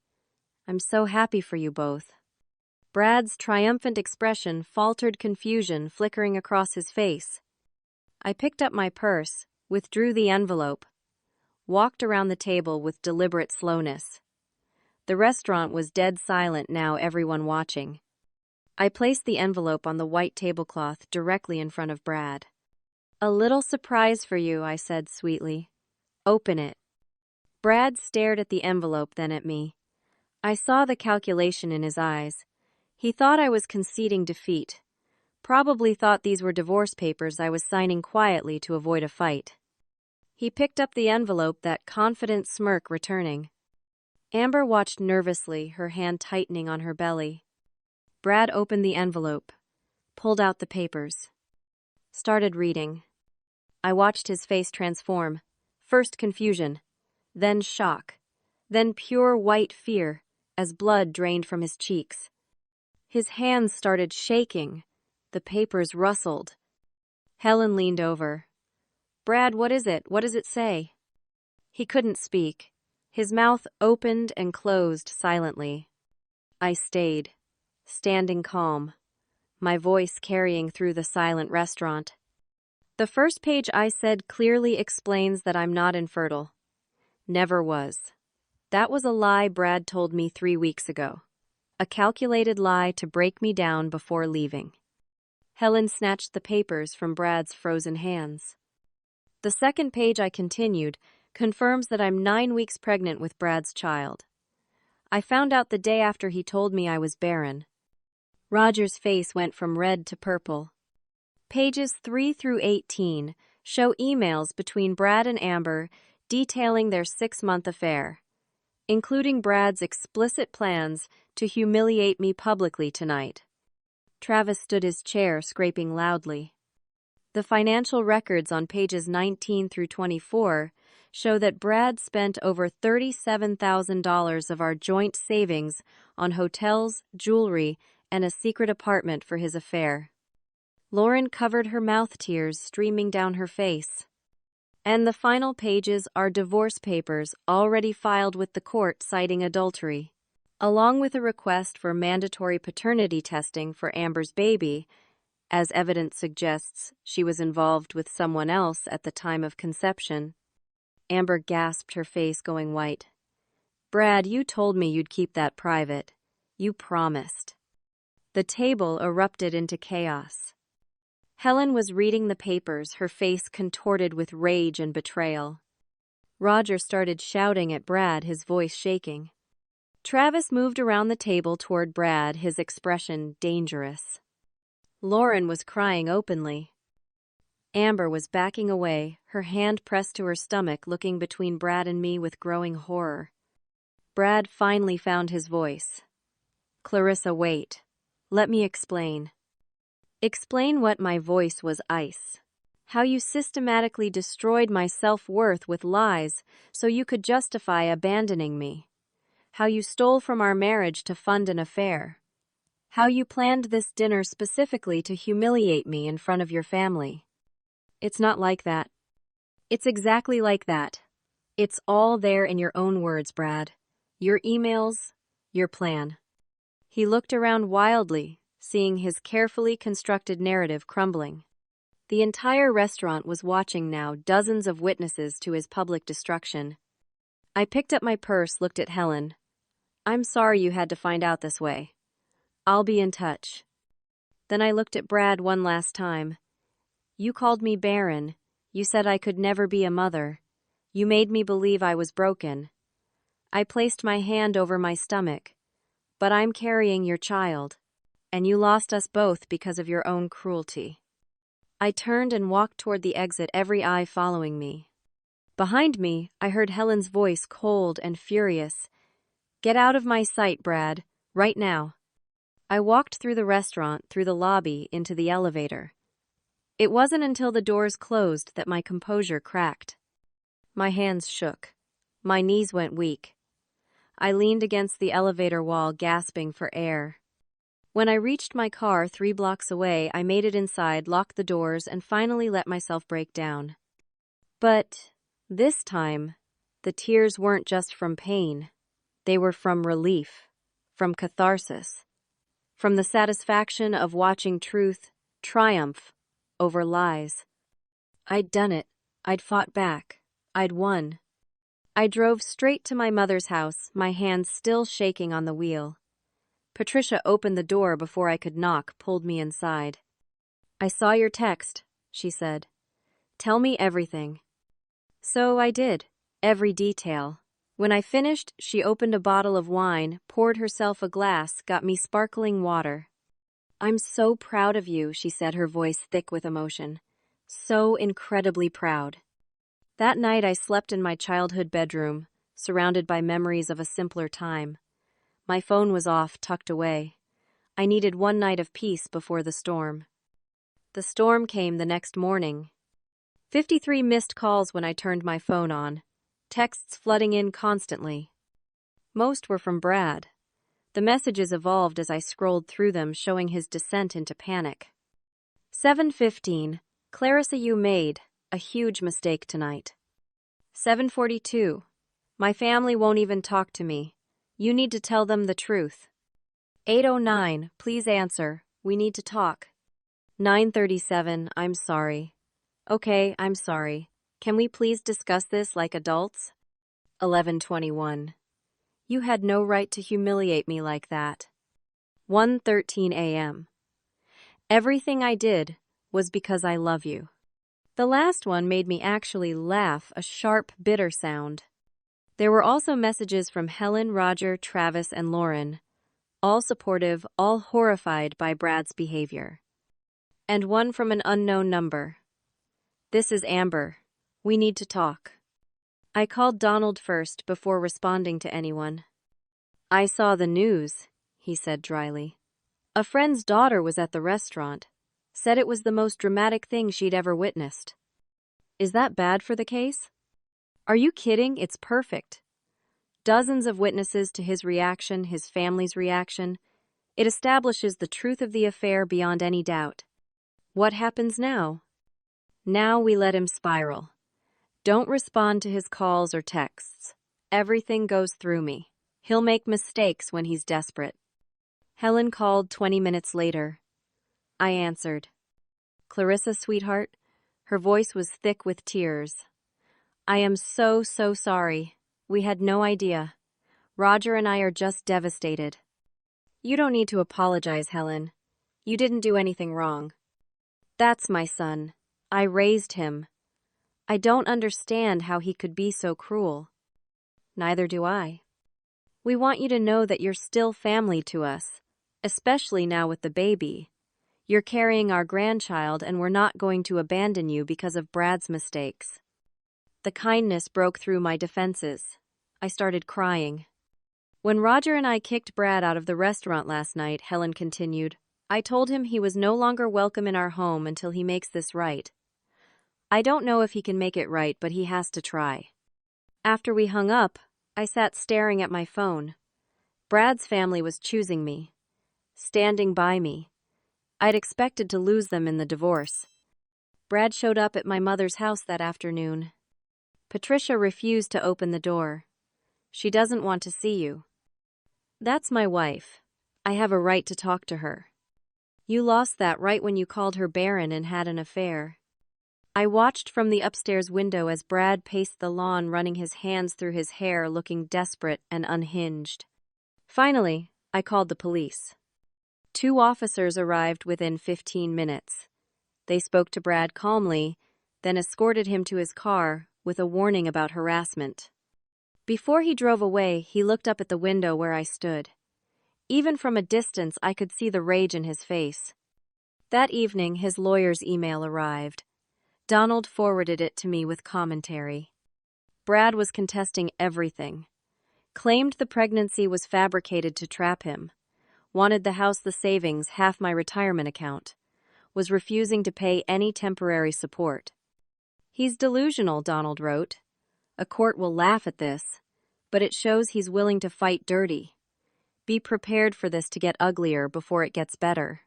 S1: "I'm so happy for you both." Brad's triumphant expression faltered, confusion flickering across his face. I picked up my purse, withdrew the envelope, walked around the table with deliberate slowness. The restaurant was dead silent now, everyone watching. I placed the envelope on the white tablecloth directly in front of Brad. "A little surprise for you," I said sweetly. "Open it." Brad stared at the envelope, then at me. I saw the calculation in his eyes. He thought I was conceding defeat. Probably thought these were divorce papers I was signing quietly to avoid a fight. He picked up the envelope, that confident smirk returning. Amber watched nervously, her hand tightening on her belly. Brad opened the envelope, pulled out the papers, started reading. I watched his face transform, first confusion, then shock, then pure white fear as blood drained from his cheeks. His hands started shaking. The papers rustled. Helen leaned over. "Brad, what is it? What does it say?" He couldn't speak. His mouth opened and closed silently. I stayed, standing calm, my voice carrying through the silent restaurant. "The first page," I said, "clearly explains that I'm not infertile. Never was. That was a lie Brad told me 3 weeks ago. A calculated lie to break me down before leaving." Helen snatched the papers from Brad's frozen hands. "The second page," I continued, "confirms that I'm 9 weeks pregnant with Brad's child. I found out the day after he told me I was barren." Roger's face went from red to purple. "Pages 3 through 18 show emails between Brad and Amber detailing their 6-month affair, including Brad's explicit plans to humiliate me publicly tonight. Travis stood his chair, scraping loudly. The financial records on pages 19 through 24 show that Brad spent over $37,000 of our joint savings on hotels, jewelry, and a secret apartment for his affair. Lauren covered her mouth, tears streaming down her face. And the final pages are divorce papers already filed with the court citing adultery, along with a request for mandatory paternity testing for Amber's baby, as evidence suggests she was involved with someone else at the time of conception. Amber gasped, her face going white. "Brad, you told me you'd keep that private. You promised." The table erupted into chaos. Helen was reading the papers, her face contorted with rage and betrayal. Roger started shouting at Brad, his voice shaking. Travis moved around the table toward Brad, his expression dangerous. Lauren was crying openly. Amber was backing away, her hand pressed to her stomach, looking between Brad and me with growing horror. Brad finally found his voice. "Clarissa, wait. Let me explain." "Explain what?" My voice was ice. "How you systematically destroyed my self-worth with lies so you could justify abandoning me. How you stole from our marriage to fund an affair. How you planned this dinner specifically to humiliate me in front of your family." "It's not like that." "It's exactly like that. It's all there in your own words, Brad. Your emails, your plan." He looked around wildly, seeing his carefully constructed narrative crumbling. The entire restaurant was watching now, dozens of witnesses to his public destruction. I picked up my purse, looked at Helen. "I'm sorry you had to find out this way. I'll be in touch." Then I looked at Brad one last time. "You called me Barren. You said I could never be a mother. You made me believe I was broken." I placed my hand over my stomach. "But I'm carrying your child. And you lost us both because of your own cruelty." I turned and walked toward the exit, every eye following me. Behind me, I heard Helen's voice, cold and furious. "Get out of my sight, Brad. Right now." I walked through the restaurant, through the lobby, into the elevator. It wasn't until the doors closed that my composure cracked. My hands shook. My knees went weak. I leaned against the elevator wall, gasping for air. When I reached my car 3 blocks away, I made it inside, locked the doors, and finally let myself break down. But this time, the tears weren't just from pain. They were from relief, from catharsis, from the satisfaction of watching truth triumph over lies. I'd done it. I'd fought back. I'd won. I drove straight to my mother's house, my hands still shaking on the wheel. Patricia opened the door before I could knock, pulled me inside. "I saw your text," she said. "Tell me everything." So I did, every detail. When I finished, she opened a bottle of wine, poured herself a glass, got me sparkling water. "I'm so proud of you," she said, her voice thick with emotion. "So incredibly proud." That night I slept in my childhood bedroom, surrounded by memories of a simpler time. My phone was off, tucked away. I needed one night of peace before the storm. The storm came the next morning. 53 missed calls when I turned my phone on, texts flooding in constantly. Most were from Brad. The messages evolved as I scrolled through them, showing his descent into panic. 7:15, "Clarissa, you made a huge mistake tonight." 7:42, "My family won't even talk to me. You need to tell them the truth." 8:09, "Please answer. We need to talk." 9:37, "I'm sorry." "Okay, I'm sorry. Can we please discuss this like adults?" 11:21, "You had no right to humiliate me like that." 1:13 a.m., "Everything I did was because I love you." The last one made me actually laugh, a sharp, bitter sound. There were also messages from Helen, Roger, Travis, and Lauren, all supportive, all horrified by Brad's behavior. And one from an unknown number. "This is Amber. We need to talk." I called Donald first before responding to anyone. I saw the news, he said dryly. A friend's daughter was at the restaurant. Said it was the most dramatic thing she'd ever witnessed. Is that bad for the case? Are you kidding? It's perfect. Dozens of witnesses to his reaction, his family's reaction. It establishes the truth of the affair beyond any doubt. What happens now? Now we let him spiral. Don't respond to his calls or texts. Everything goes through me. He'll make mistakes when he's desperate. Helen called 20 minutes later. I answered. Clarissa, sweetheart. Her voice was thick with tears. I am so sorry. We had no idea. Roger and I are just devastated. You don't need to apologize, Helen. You didn't do anything wrong. That's my son. I raised him. I don't understand how he could be so cruel. Neither do I. We want you to know that you're still family to us, especially now with the baby. You're carrying our grandchild and we're not going to abandon you because of Brad's mistakes. The kindness broke through my defenses. I started crying. When Roger and I kicked Brad out of the restaurant last night, Helen continued, I told him he was no longer welcome in our home until he makes this right. I don't know if he can make it right, but he has to try. After we hung up, I sat staring at my phone. Brad's family was choosing me, standing by me. I'd expected to lose them in the divorce. Brad showed up at my mother's house that afternoon. Patricia refused to open the door. She doesn't want to see you. That's my wife. I have a right to talk to her. You lost that right when you called her Barren and had an affair. I watched from the upstairs window as Brad paced the lawn, running his hands through his hair, looking desperate and unhinged. Finally, I called the police. 2 officers arrived within 15 minutes. They spoke to Brad calmly, then escorted him to his car with a warning about harassment. Before he drove away, he looked up at the window where I stood. Even from a distance, I could see the rage in his face. That evening, his lawyer's email arrived. Donald forwarded it to me with commentary. Brad was contesting everything. Claimed the pregnancy was fabricated to trap him. Wanted the house, the savings, half my retirement account. Was refusing to pay any temporary support. He's delusional, Donald wrote. A court will laugh at this, but it shows he's willing to fight dirty. Be prepared for this to get uglier before it gets better.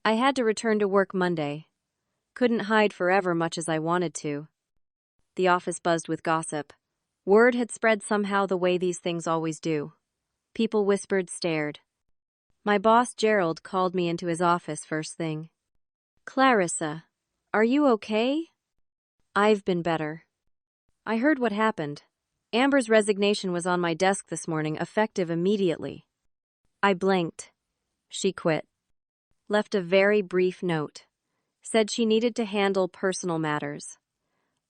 S1: I had to return to work Monday. Couldn't hide forever much as I wanted to. The office buzzed with gossip. Word had spread somehow the way these things always do. People whispered, stared. My boss, Gerald, called me into his office first thing. Clarissa, are you okay? I've been better. I heard what happened. Amber's resignation was on my desk this morning, effective immediately. I blinked. She quit. Left a very brief note. Said she needed to handle personal matters.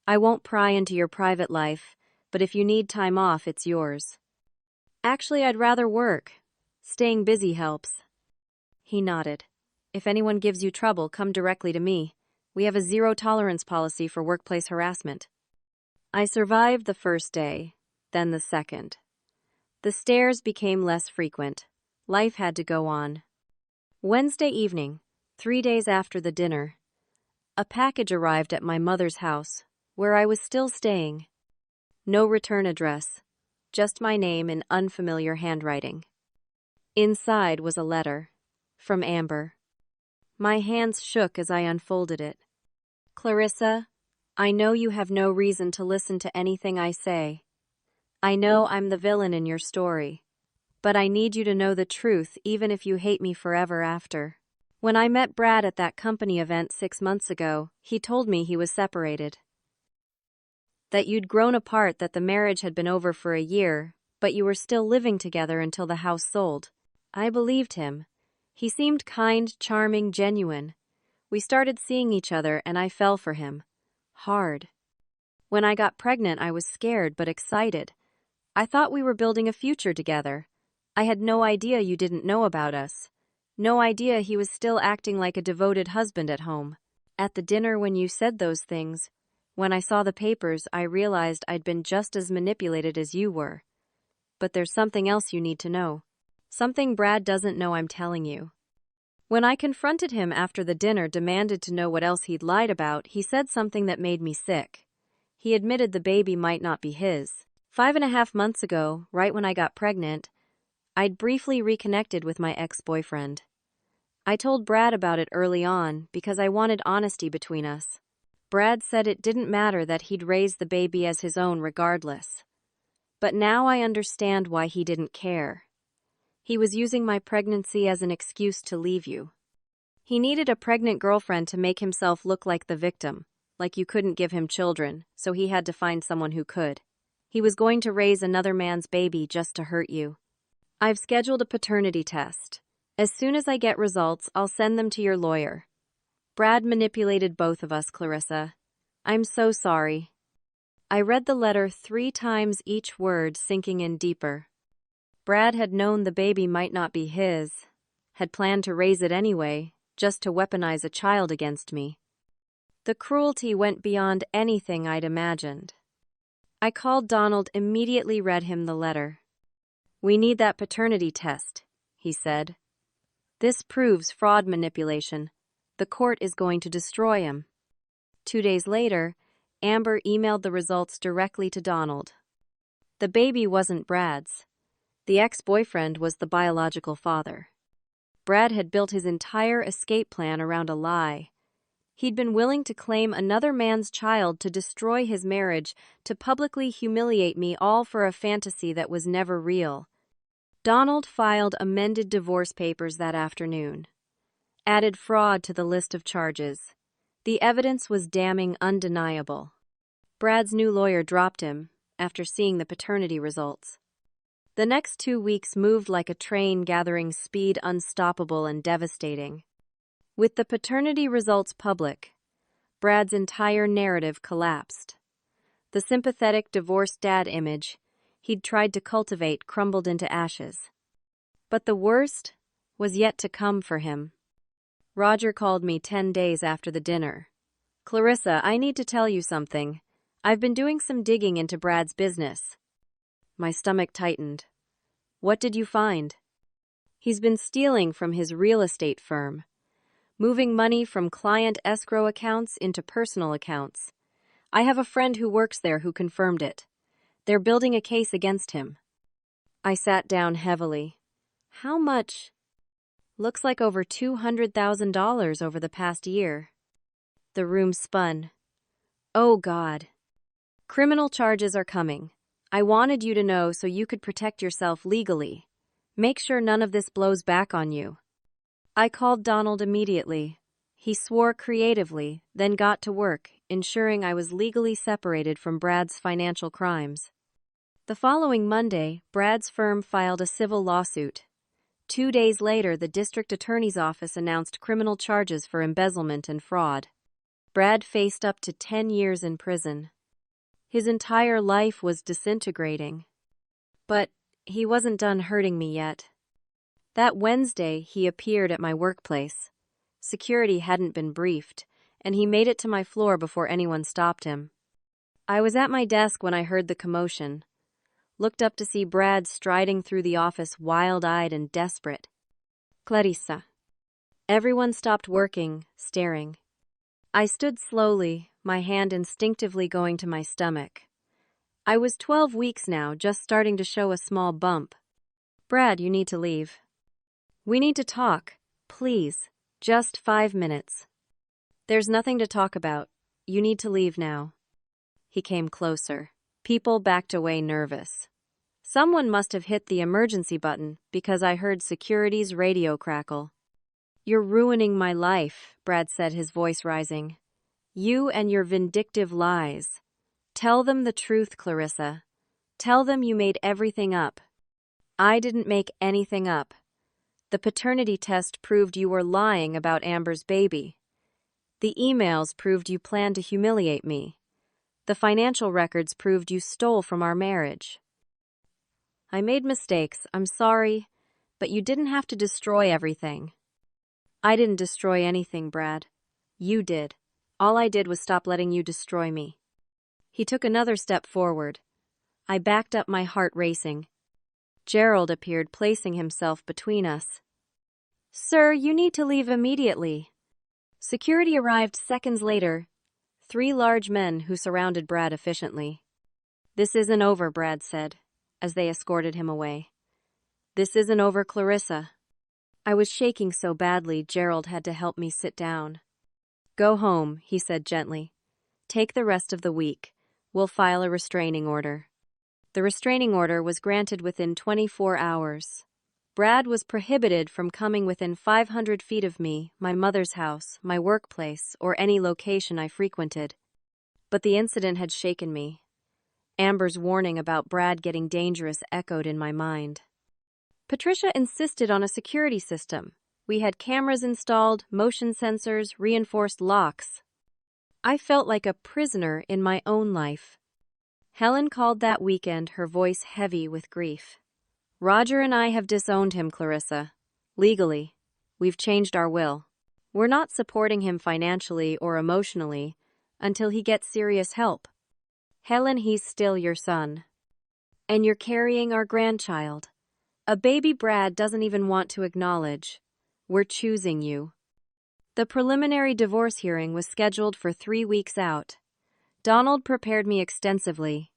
S1: I won't pry into your private life, but if you need time off, it's yours. Actually, I'd rather work. Staying busy helps. He nodded. If anyone gives you trouble, come directly to me. We have a zero-tolerance policy for workplace harassment. I survived the first day, then the second. The stares became less frequent. Life had to go on. Wednesday evening, 3 days after the dinner, a package arrived at my mother's house, where I was still staying. No return address, just my name in unfamiliar handwriting. Inside was a letter, from Amber. My hands shook as I unfolded it. Clarissa, I know you have no reason to listen to anything I say. I know I'm the villain in your story, but I need you to know the truth even if you hate me forever after. When I met Brad at that company event 6 months ago, he told me he was separated. That you'd grown apart, that the marriage had been over for a year, but you were still living together until the house sold. I believed him. He seemed kind, charming, genuine. We started seeing each other and I fell for him. Hard. When I got pregnant, I was scared but excited. I thought we were building a future together. I had no idea you didn't know about us. No idea he was still acting like a devoted husband at home. At the dinner when you said those things, When I saw the papers, I realized I'd been just as manipulated as you were. But there's something else you need to know. Something Brad doesn't know I'm telling you. When I confronted him after the dinner, demanded to know what else he'd lied about, he said something that made me sick. He admitted the baby might not be his. 5.5 months ago, right when I got pregnant, I'd briefly reconnected with my ex-boyfriend. I told Brad about it early on because I wanted honesty between us. Brad said it didn't matter, that he'd raise the baby as his own regardless. But now I understand why he didn't care. He was using my pregnancy as an excuse to leave you. He needed a pregnant girlfriend to make himself look like the victim, like you couldn't give him children, so he had to find someone who could. He was going to raise another man's baby just to hurt you. I've scheduled a paternity test. As soon as I get results, I'll send them to your lawyer. Brad manipulated both of us, Clarissa. I'm so sorry. I read the letter 3 times, each word sinking in deeper. Brad had known the baby might not be his, had planned to raise it anyway, just to weaponize a child against me. The cruelty went beyond anything I'd imagined. I called Donald, immediately read him the letter. "We need that paternity test," he said. "This proves fraud manipulation. The court is going to destroy him." 2 days later, Amber emailed the results directly to Donald. The baby wasn't Brad's. The ex-boyfriend was the biological father. Brad had built his entire escape plan around a lie. He'd been willing to claim another man's child to destroy his marriage, to publicly humiliate me, all for a fantasy that was never real. Donald filed amended divorce papers that afternoon. Added fraud to the list of charges. The evidence was damning, undeniable. Brad's new lawyer dropped him after seeing the paternity results. The next 2 weeks moved like a train, gathering speed, unstoppable and devastating. With the paternity results public, Brad's entire narrative collapsed. The sympathetic divorced dad image he'd tried to cultivate crumbled into ashes. But the worst was yet to come for him. Roger called me 10 days after the dinner. "Clarissa, I need to tell you something. I've been doing some digging into Brad's business." My stomach tightened. "What did you find?" "He's been stealing from his real estate firm, moving money from client escrow accounts into personal accounts. I have a friend who works there who confirmed it. They're building a case against him." I sat down heavily. "How much?" "Looks like over $200,000 over the past year." The room spun. "Oh God. Criminal charges are coming. I wanted you to know so you could protect yourself legally. Make sure none of this blows back on you." I called Donald immediately. He swore creatively, then got to work, ensuring I was legally separated from Brad's financial crimes. The following Monday, Brad's firm filed a civil lawsuit. 2 days later, the district attorney's office announced criminal charges for embezzlement and fraud. Brad faced up to 10 years in prison. His entire life was disintegrating. But he wasn't done hurting me yet. That Wednesday, he appeared at my workplace. Security hadn't been briefed, and he made it to my floor before anyone stopped him. I was at my desk when I heard the commotion. Looked up to see Brad striding through the office, wild-eyed and desperate. "Clarissa." Everyone stopped working, staring. I stood slowly, my hand instinctively going to my stomach. I was 12 weeks now, just starting to show a small bump. "Brad, you need to leave." "We need to talk, please. Just 5 minutes." "There's nothing to talk about. You need to leave now." He came closer. People backed away, nervous. Someone must have hit the emergency button because I heard security's radio crackle. "You're ruining my life," Brad said, his voice rising. "You and your vindictive lies. Tell them the truth, Clarissa. Tell them you made everything up." "I didn't make anything up. The paternity test proved you were lying about Amber's baby. The emails proved you planned to humiliate me. The financial records proved you stole from our marriage. I made mistakes, I'm sorry, but you didn't have to destroy everything." "I didn't destroy anything, Brad. You did. All I did was stop letting you destroy me." He took another step forward. I backed up, my heart racing. Gerald appeared, placing himself between us. "Sir, you need to leave immediately." Security arrived seconds later, 3 large men who surrounded Brad efficiently. "This isn't over," Brad said, as they escorted him away. "This isn't over, Clarissa." I was shaking so badly, Gerald had to help me sit down. "Go home," he said gently. "Take the rest of the week. We'll file a restraining order." The restraining order was granted within 24 hours. Brad was prohibited from coming within 500 feet of me, my mother's house, my workplace, or any location I frequented. But the incident had shaken me. Amber's warning about Brad getting dangerous echoed in my mind. Patricia insisted on a security system. We had cameras installed, motion sensors, reinforced locks. I felt like a prisoner in my own life. Helen called that weekend, her voice heavy with grief. "Roger and I have disowned him, Clarissa. Legally. We've changed our will. We're not supporting him financially or emotionally until he gets serious help. Helen, he's still your son. And you're carrying our grandchild. A baby Brad doesn't even want to acknowledge. We're choosing you." The preliminary divorce hearing was scheduled for 3 weeks out. Donald prepared me extensively.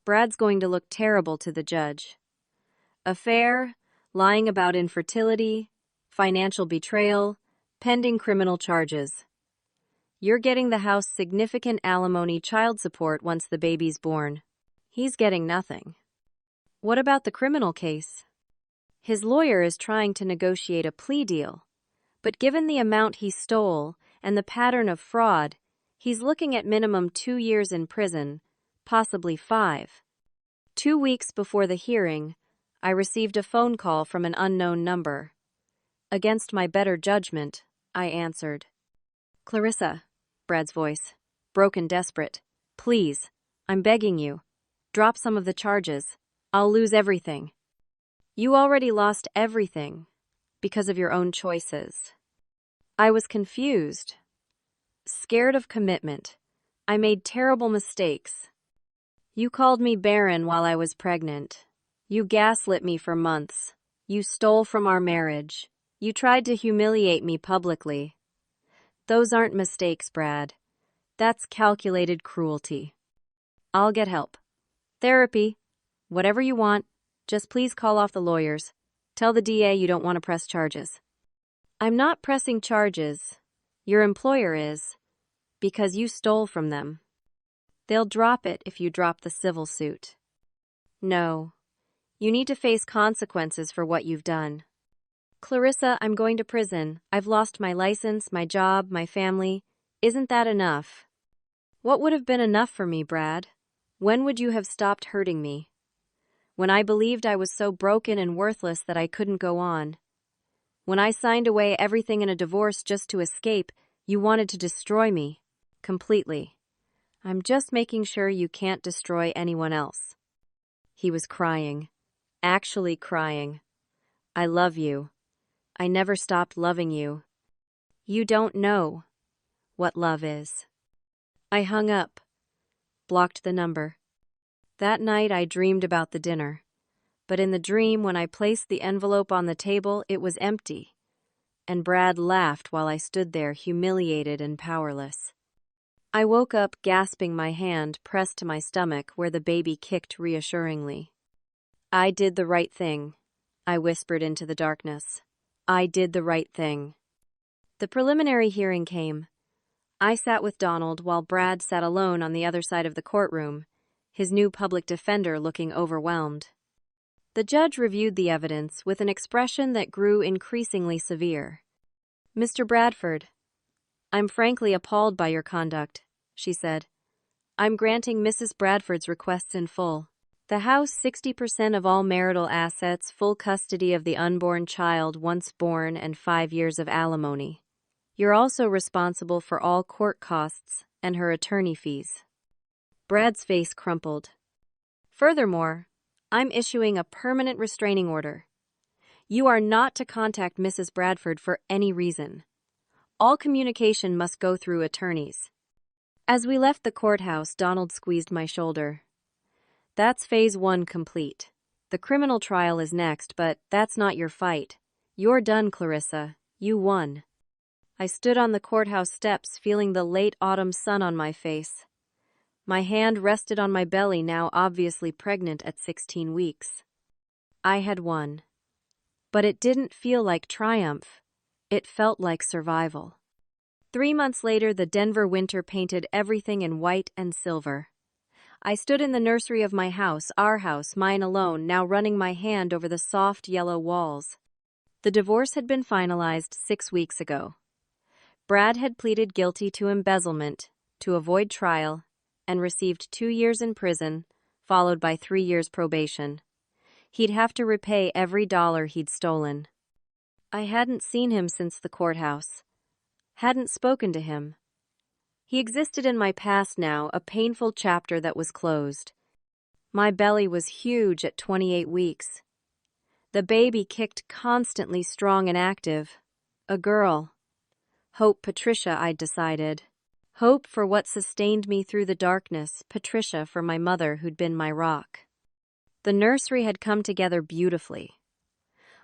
S1: Brad's going to look terrible to the judge. Affair, lying about infertility, financial betrayal, pending criminal charges. You're getting the house significant alimony, child support once the baby's born. He's getting nothing. What about the criminal case? His lawyer is trying to negotiate a plea deal, but given the amount he stole and the pattern of fraud, he's looking at minimum 2 years in prison, possibly 5. 2 weeks before the hearing, I received a phone call from an unknown number. Against my better judgment, I answered. "Clarissa," Brad's voice, broken, desperate. "Please, I'm begging you. Drop some of the charges. I'll lose everything." "You already lost everything because of your own choices." I was confused, scared of commitment. I made terrible mistakes. "You called me Barren while I was pregnant. You gaslit me for months. You stole from our marriage. You tried to humiliate me publicly. Those aren't mistakes, Brad. That's calculated cruelty. I'll get help. Therapy. Whatever you want. Just please call off the lawyers. Tell the DA you don't want to press charges." "I'm not pressing charges. Your employer is. Because you stole from them. They'll drop it if you drop the civil suit." "No. You need to face consequences for what you've done." "Clarissa, I'm going to prison. I've lost my license, my job, my family. Isn't that enough?" "What would have been enough for me, Brad? When would you have stopped hurting me? When I believed I was so broken and worthless that I couldn't go on. When I signed away everything in a divorce just to escape, you wanted to destroy me. Completely. I'm just making sure you can't destroy anyone else." He was crying. Actually crying. "I love you. I never stopped loving you. You don't know what love is." I hung up, blocked the number. That night I dreamed about the dinner. But in the dream, when I placed the envelope on the table, it was empty. And Brad laughed while I stood there, humiliated and powerless. I woke up, gasping, my hand pressed to my stomach where the baby kicked reassuringly. "I did the right thing," I whispered into the darkness. "I did the right thing." The preliminary hearing came. I sat with Donald while Brad sat alone on the other side of the courtroom, his new public defender looking overwhelmed. The judge reviewed the evidence with an expression that grew increasingly severe. "Mr. Bradford, I'm frankly appalled by your conduct," she said. "I'm granting Mrs. Bradford's requests in full. The house, 60% of all marital assets, full custody of the unborn child once born, and 5 years of alimony. You're also responsible for all court costs and her attorney fees." Brad's face crumpled. "Furthermore, I'm issuing a permanent restraining order. You are not to contact Mrs. Bradford for any reason. All communication must go through attorneys." As we left the courthouse, Donald squeezed my shoulder. That's phase 1 complete. The criminal trial is next, but that's not your fight. You're done, Clarissa. You won. I stood on the courthouse steps, feeling the late autumn sun on my face. My hand rested on my belly, now obviously pregnant at 16 weeks. I had won. But it didn't feel like triumph. It felt like survival. 3 months later, the Denver winter painted everything in white and silver. I stood in the nursery of my house, our house, mine alone, now running my hand over the soft yellow walls. The divorce had been finalized 6 weeks ago. Brad had pleaded guilty to embezzlement, to avoid trial, and received 2 years in prison, followed by 3 years probation. He'd have to repay every dollar he'd stolen. I hadn't seen him since the courthouse. Hadn't spoken to him. He existed in my past now, a painful chapter that was closed. My belly was huge at 28 weeks. The baby kicked constantly strong and active. A girl. Hope Patricia, I'd decided. Hope for what sustained me through the darkness, Patricia for my mother who'd been my rock. The nursery had come together beautifully.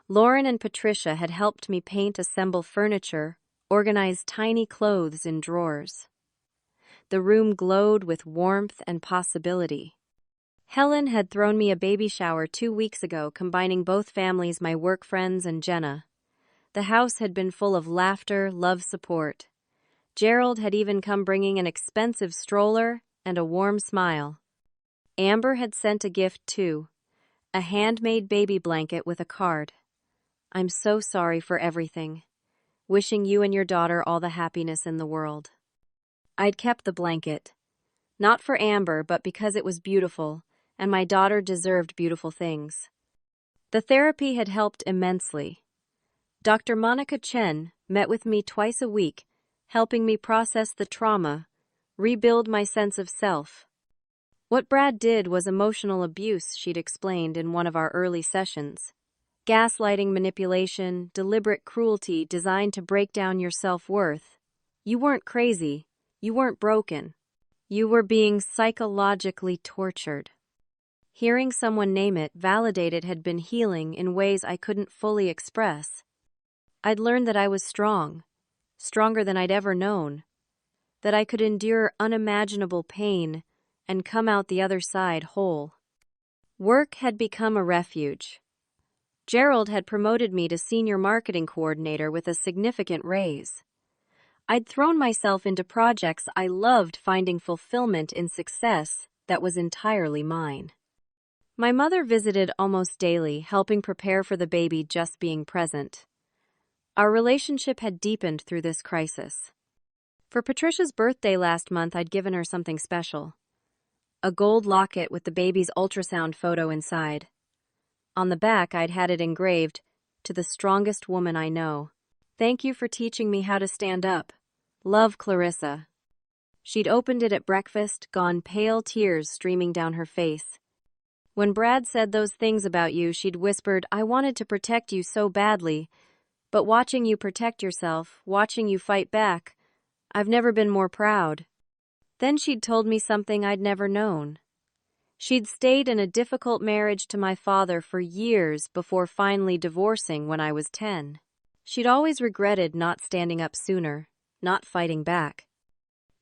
S1: Lauren and Patricia had helped me paint, assemble furniture, organize tiny clothes in drawers. The room glowed with warmth and possibility. Helen had thrown me a baby shower 2 weeks ago, combining both families, my work friends and Jenna. The house had been full of laughter, love, support. Gerald had even come bringing an expensive stroller and a warm smile. Amber had sent a gift too, a handmade baby blanket with a card. I'm so sorry for everything. Wishing you and your daughter all the happiness in the world. I'd kept the blanket. Not for Amber, but because it was beautiful, and my daughter deserved beautiful things. The therapy had helped immensely. Dr. Monica Chen met with me twice a week, helping me process the trauma, rebuild my sense of self. What Brad did was emotional abuse, she'd explained in one of our early sessions. Gaslighting, manipulation, deliberate cruelty designed to break down your self-worth. You weren't crazy. You weren't broken. You were being psychologically tortured. Hearing someone name it validated had been healing in ways I couldn't fully express. I'd learned that I was strong, stronger than I'd ever known, that I could endure unimaginable pain and come out the other side whole. Work had become a refuge. Gerald had promoted me to senior marketing coordinator with a significant raise. I'd thrown myself into projects I loved, finding fulfillment in success that was entirely mine. My mother visited almost daily, helping prepare for the baby, just being present. Our relationship had deepened through this crisis. For Patricia's birthday last month, I'd given her something special. A gold locket with the baby's ultrasound photo inside. On the back, I'd had it engraved, "To the strongest woman I know. Thank you for teaching me how to stand up. Love, Clarissa." She'd opened it at breakfast, gone pale, tears streaming down her face. When Brad said those things about you, she'd whispered, "I wanted to protect you so badly, but watching you protect yourself, watching you fight back, I've never been more proud." Then she'd told me something I'd never known. She'd stayed in a difficult marriage to my father for years before finally divorcing when I was 10. She'd always regretted not standing up sooner, not fighting back.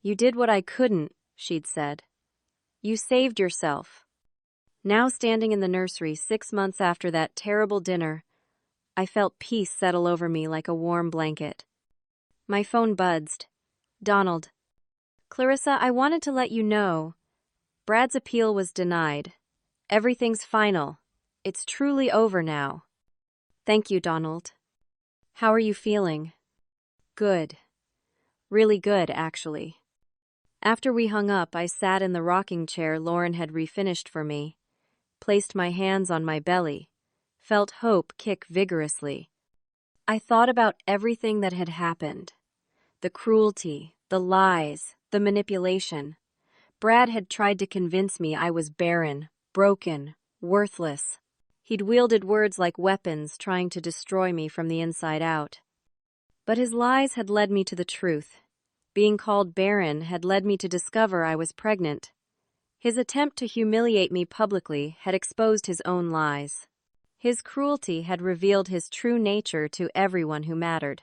S1: "You did what I couldn't," she'd said. "You saved yourself." Now, standing in the nursery 6 months after that terrible dinner, I felt peace settle over me like a warm blanket. My phone buzzed. "Donald." "Clarissa, I wanted to let you know. Brad's appeal was denied. Everything's final. It's truly over now." "Thank you, Donald. How are you feeling?" "Good. Really good, actually." After we hung up, I sat in the rocking chair Lauren had refinished for me, placed my hands on my belly, felt hope kick vigorously. I thought about everything that had happened. The cruelty, the lies, the manipulation. Brad had tried to convince me I was barren, broken, worthless. He'd wielded words like weapons, trying to destroy me from the inside out. But his lies had led me to the truth. Being called barren had led me to discover I was pregnant. His attempt to humiliate me publicly had exposed his own lies. His cruelty had revealed his true nature to everyone who mattered.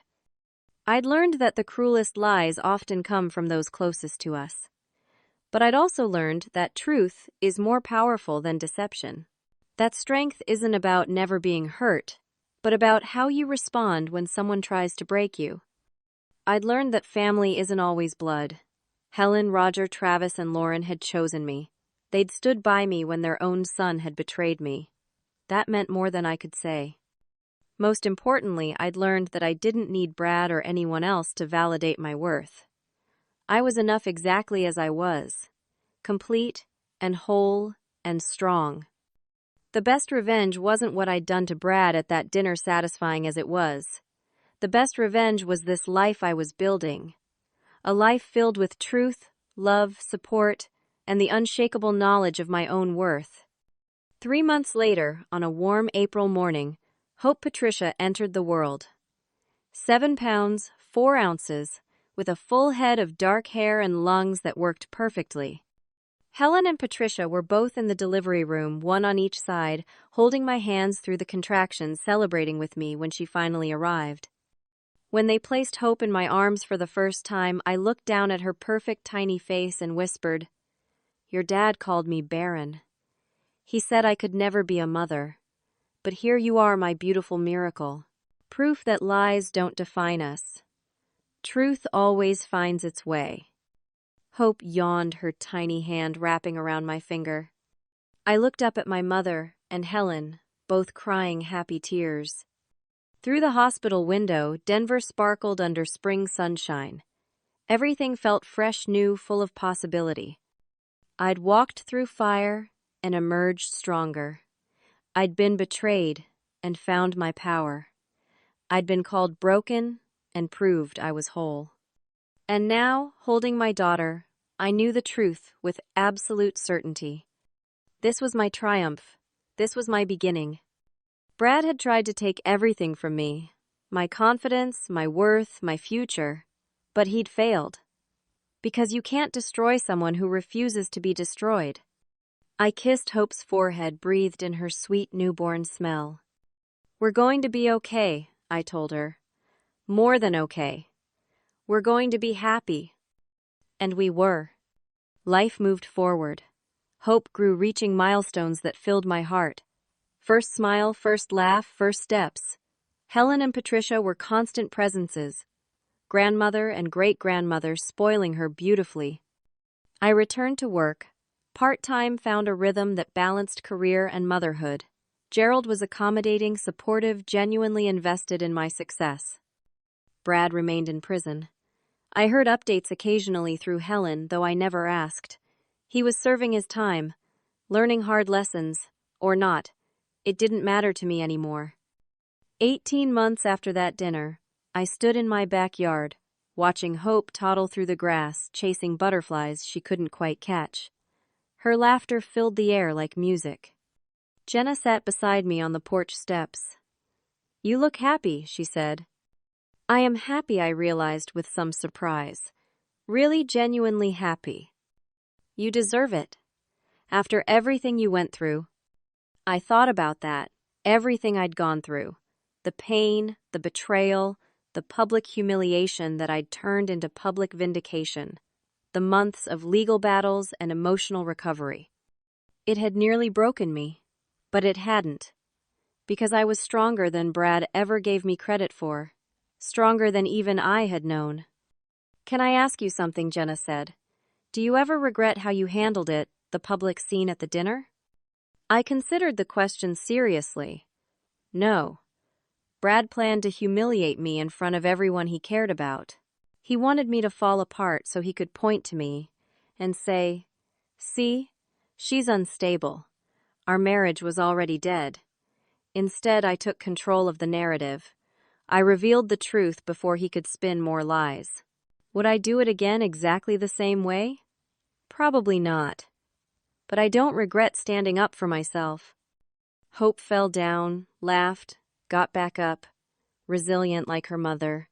S1: I'd learned that the cruelest lies often come from those closest to us. But I'd also learned that truth is more powerful than deception. That strength isn't about never being hurt, but about how you respond when someone tries to break you. I'd learned that family isn't always blood. Helen, Roger, Travis, and Lauren had chosen me. They'd stood by me when their own son had betrayed me. That meant more than I could say. Most importantly, I'd learned that I didn't need Brad or anyone else to validate my worth. I was enough exactly as I was, complete and whole and strong. The best revenge wasn't what I'd done to Brad at that dinner, satisfying as it was. The best revenge was this life I was building. A life filled with truth, love, support, and the unshakable knowledge of my own worth. 3 months later, on a warm April morning, Hope Patricia entered the world. 7 pounds, 4 ounces, with a full head of dark hair and lungs that worked perfectly. Helen and Patricia were both in the delivery room, one on each side, holding my hands through the contractions, celebrating with me when she finally arrived. When they placed Hope in my arms for the first time, I looked down at her perfect tiny face and whispered, "Your dad called me barren. He said I could never be a mother. But here you are, my beautiful miracle. Proof that lies don't define us. Truth always finds its way." Hope yawned, her tiny hand wrapping around my finger. I looked up at my mother and Helen, both crying happy tears. Through the hospital window, Denver sparkled under spring sunshine. Everything felt fresh, new, full of possibility. I'd walked through fire and emerged stronger. I'd been betrayed and found my power. I'd been called broken and proved I was whole. And now, holding my daughter, I knew the truth with absolute certainty. This was my triumph. This was my beginning. Brad had tried to take everything from me, my confidence, my worth, my future, but he'd failed. Because you can't destroy someone who refuses to be destroyed. I kissed Hope's forehead, breathed in her sweet newborn smell. "We're going to be okay," I told her. "More than okay. We're going to be happy." And we were. Life moved forward. Hope grew, reaching milestones that filled my heart. First smile, first laugh, first steps. Helen and Patricia were constant presences. Grandmother and great-grandmother spoiling her beautifully. I returned to work. Part-time, found a rhythm that balanced career and motherhood. Gerald was accommodating, supportive, genuinely invested in my success. Brad remained in prison. I heard updates occasionally through Helen, though I never asked. He was serving his time, learning hard lessons, or not. It didn't matter to me anymore. 18 months after that dinner, I stood in my backyard, watching Hope toddle through the grass, chasing butterflies she couldn't quite catch. Her laughter filled the air like music. Jenna sat beside me on the porch steps. "You look happy," she said. "I am happy," I realized with some surprise. Really, genuinely happy. "You deserve it. After everything you went through." I thought about that, everything I'd gone through. The pain, the betrayal, the public humiliation that I'd turned into public vindication. The months of legal battles and emotional recovery. It had nearly broken me, but it hadn't. Because I was stronger than Brad ever gave me credit for. Stronger than even I had known. "Can I ask you something?" Jenna said. "Do you ever regret how you handled it, the public scene at the dinner?" I considered the question seriously. No. Brad planned to humiliate me in front of everyone he cared about. He wanted me to fall apart so he could point to me and say, "See, she's unstable. Our marriage was already dead." Instead, I took control of the narrative. I revealed the truth before he could spin more lies. Would I do it again exactly the same way? Probably not. But I don't regret standing up for myself. Hope fell down, laughed, got back up, resilient like her mother.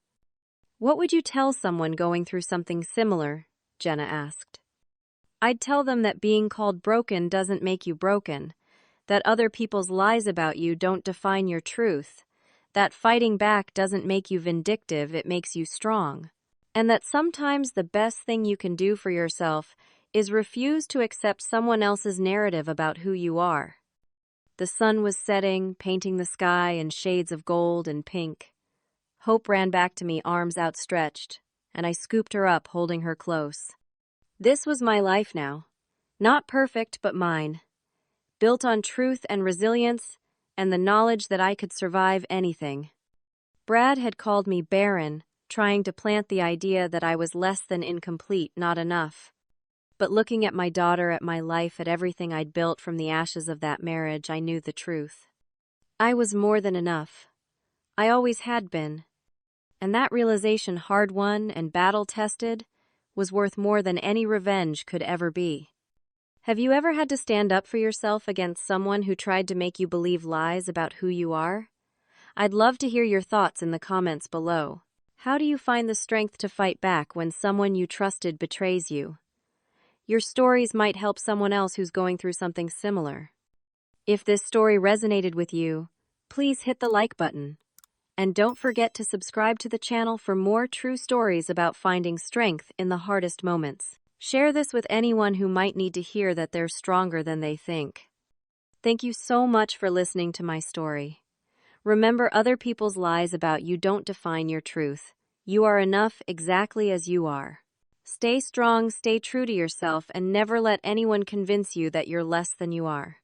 S1: What would you tell someone going through something similar? Jenna asked. I'd tell them that being called broken doesn't make you broken, that other people's lies about you don't define your truth, that fighting back doesn't make you vindictive, it makes you strong, and that sometimes the best thing you can do for yourself is refuse to accept someone else's narrative about who you are. The sun was setting, painting the sky in shades of gold and pink. Hope ran back to me, arms outstretched, and I scooped her up, holding her close. This was my life now. Not perfect, but mine. Built on truth and resilience, and the knowledge that I could survive anything. Brad had called me Barren, trying to plant the idea that I was less than incomplete, not enough. But looking at my daughter, at my life, at everything I'd built from the ashes of that marriage, I knew the truth. I was more than enough. I always had been. And that realization, hard-won and battle-tested, was worth more than any revenge could ever be. Have you ever had to stand up for yourself against someone who tried to make you believe lies about who you are? I'd love to hear your thoughts in the comments below. How do you find the strength to fight back when someone you trusted betrays you? Your stories might help someone else who's going through something similar. If this story resonated with you, please hit the like button. And don't forget to subscribe to the channel for more true stories about finding strength in the hardest moments. Share this with anyone who might need to hear that they're stronger than they think. Thank you so much for listening to my story. Remember, other people's lies about you don't define your truth. You are enough exactly as you are. Stay strong, stay true to yourself, and never let anyone convince you that you're less than you are.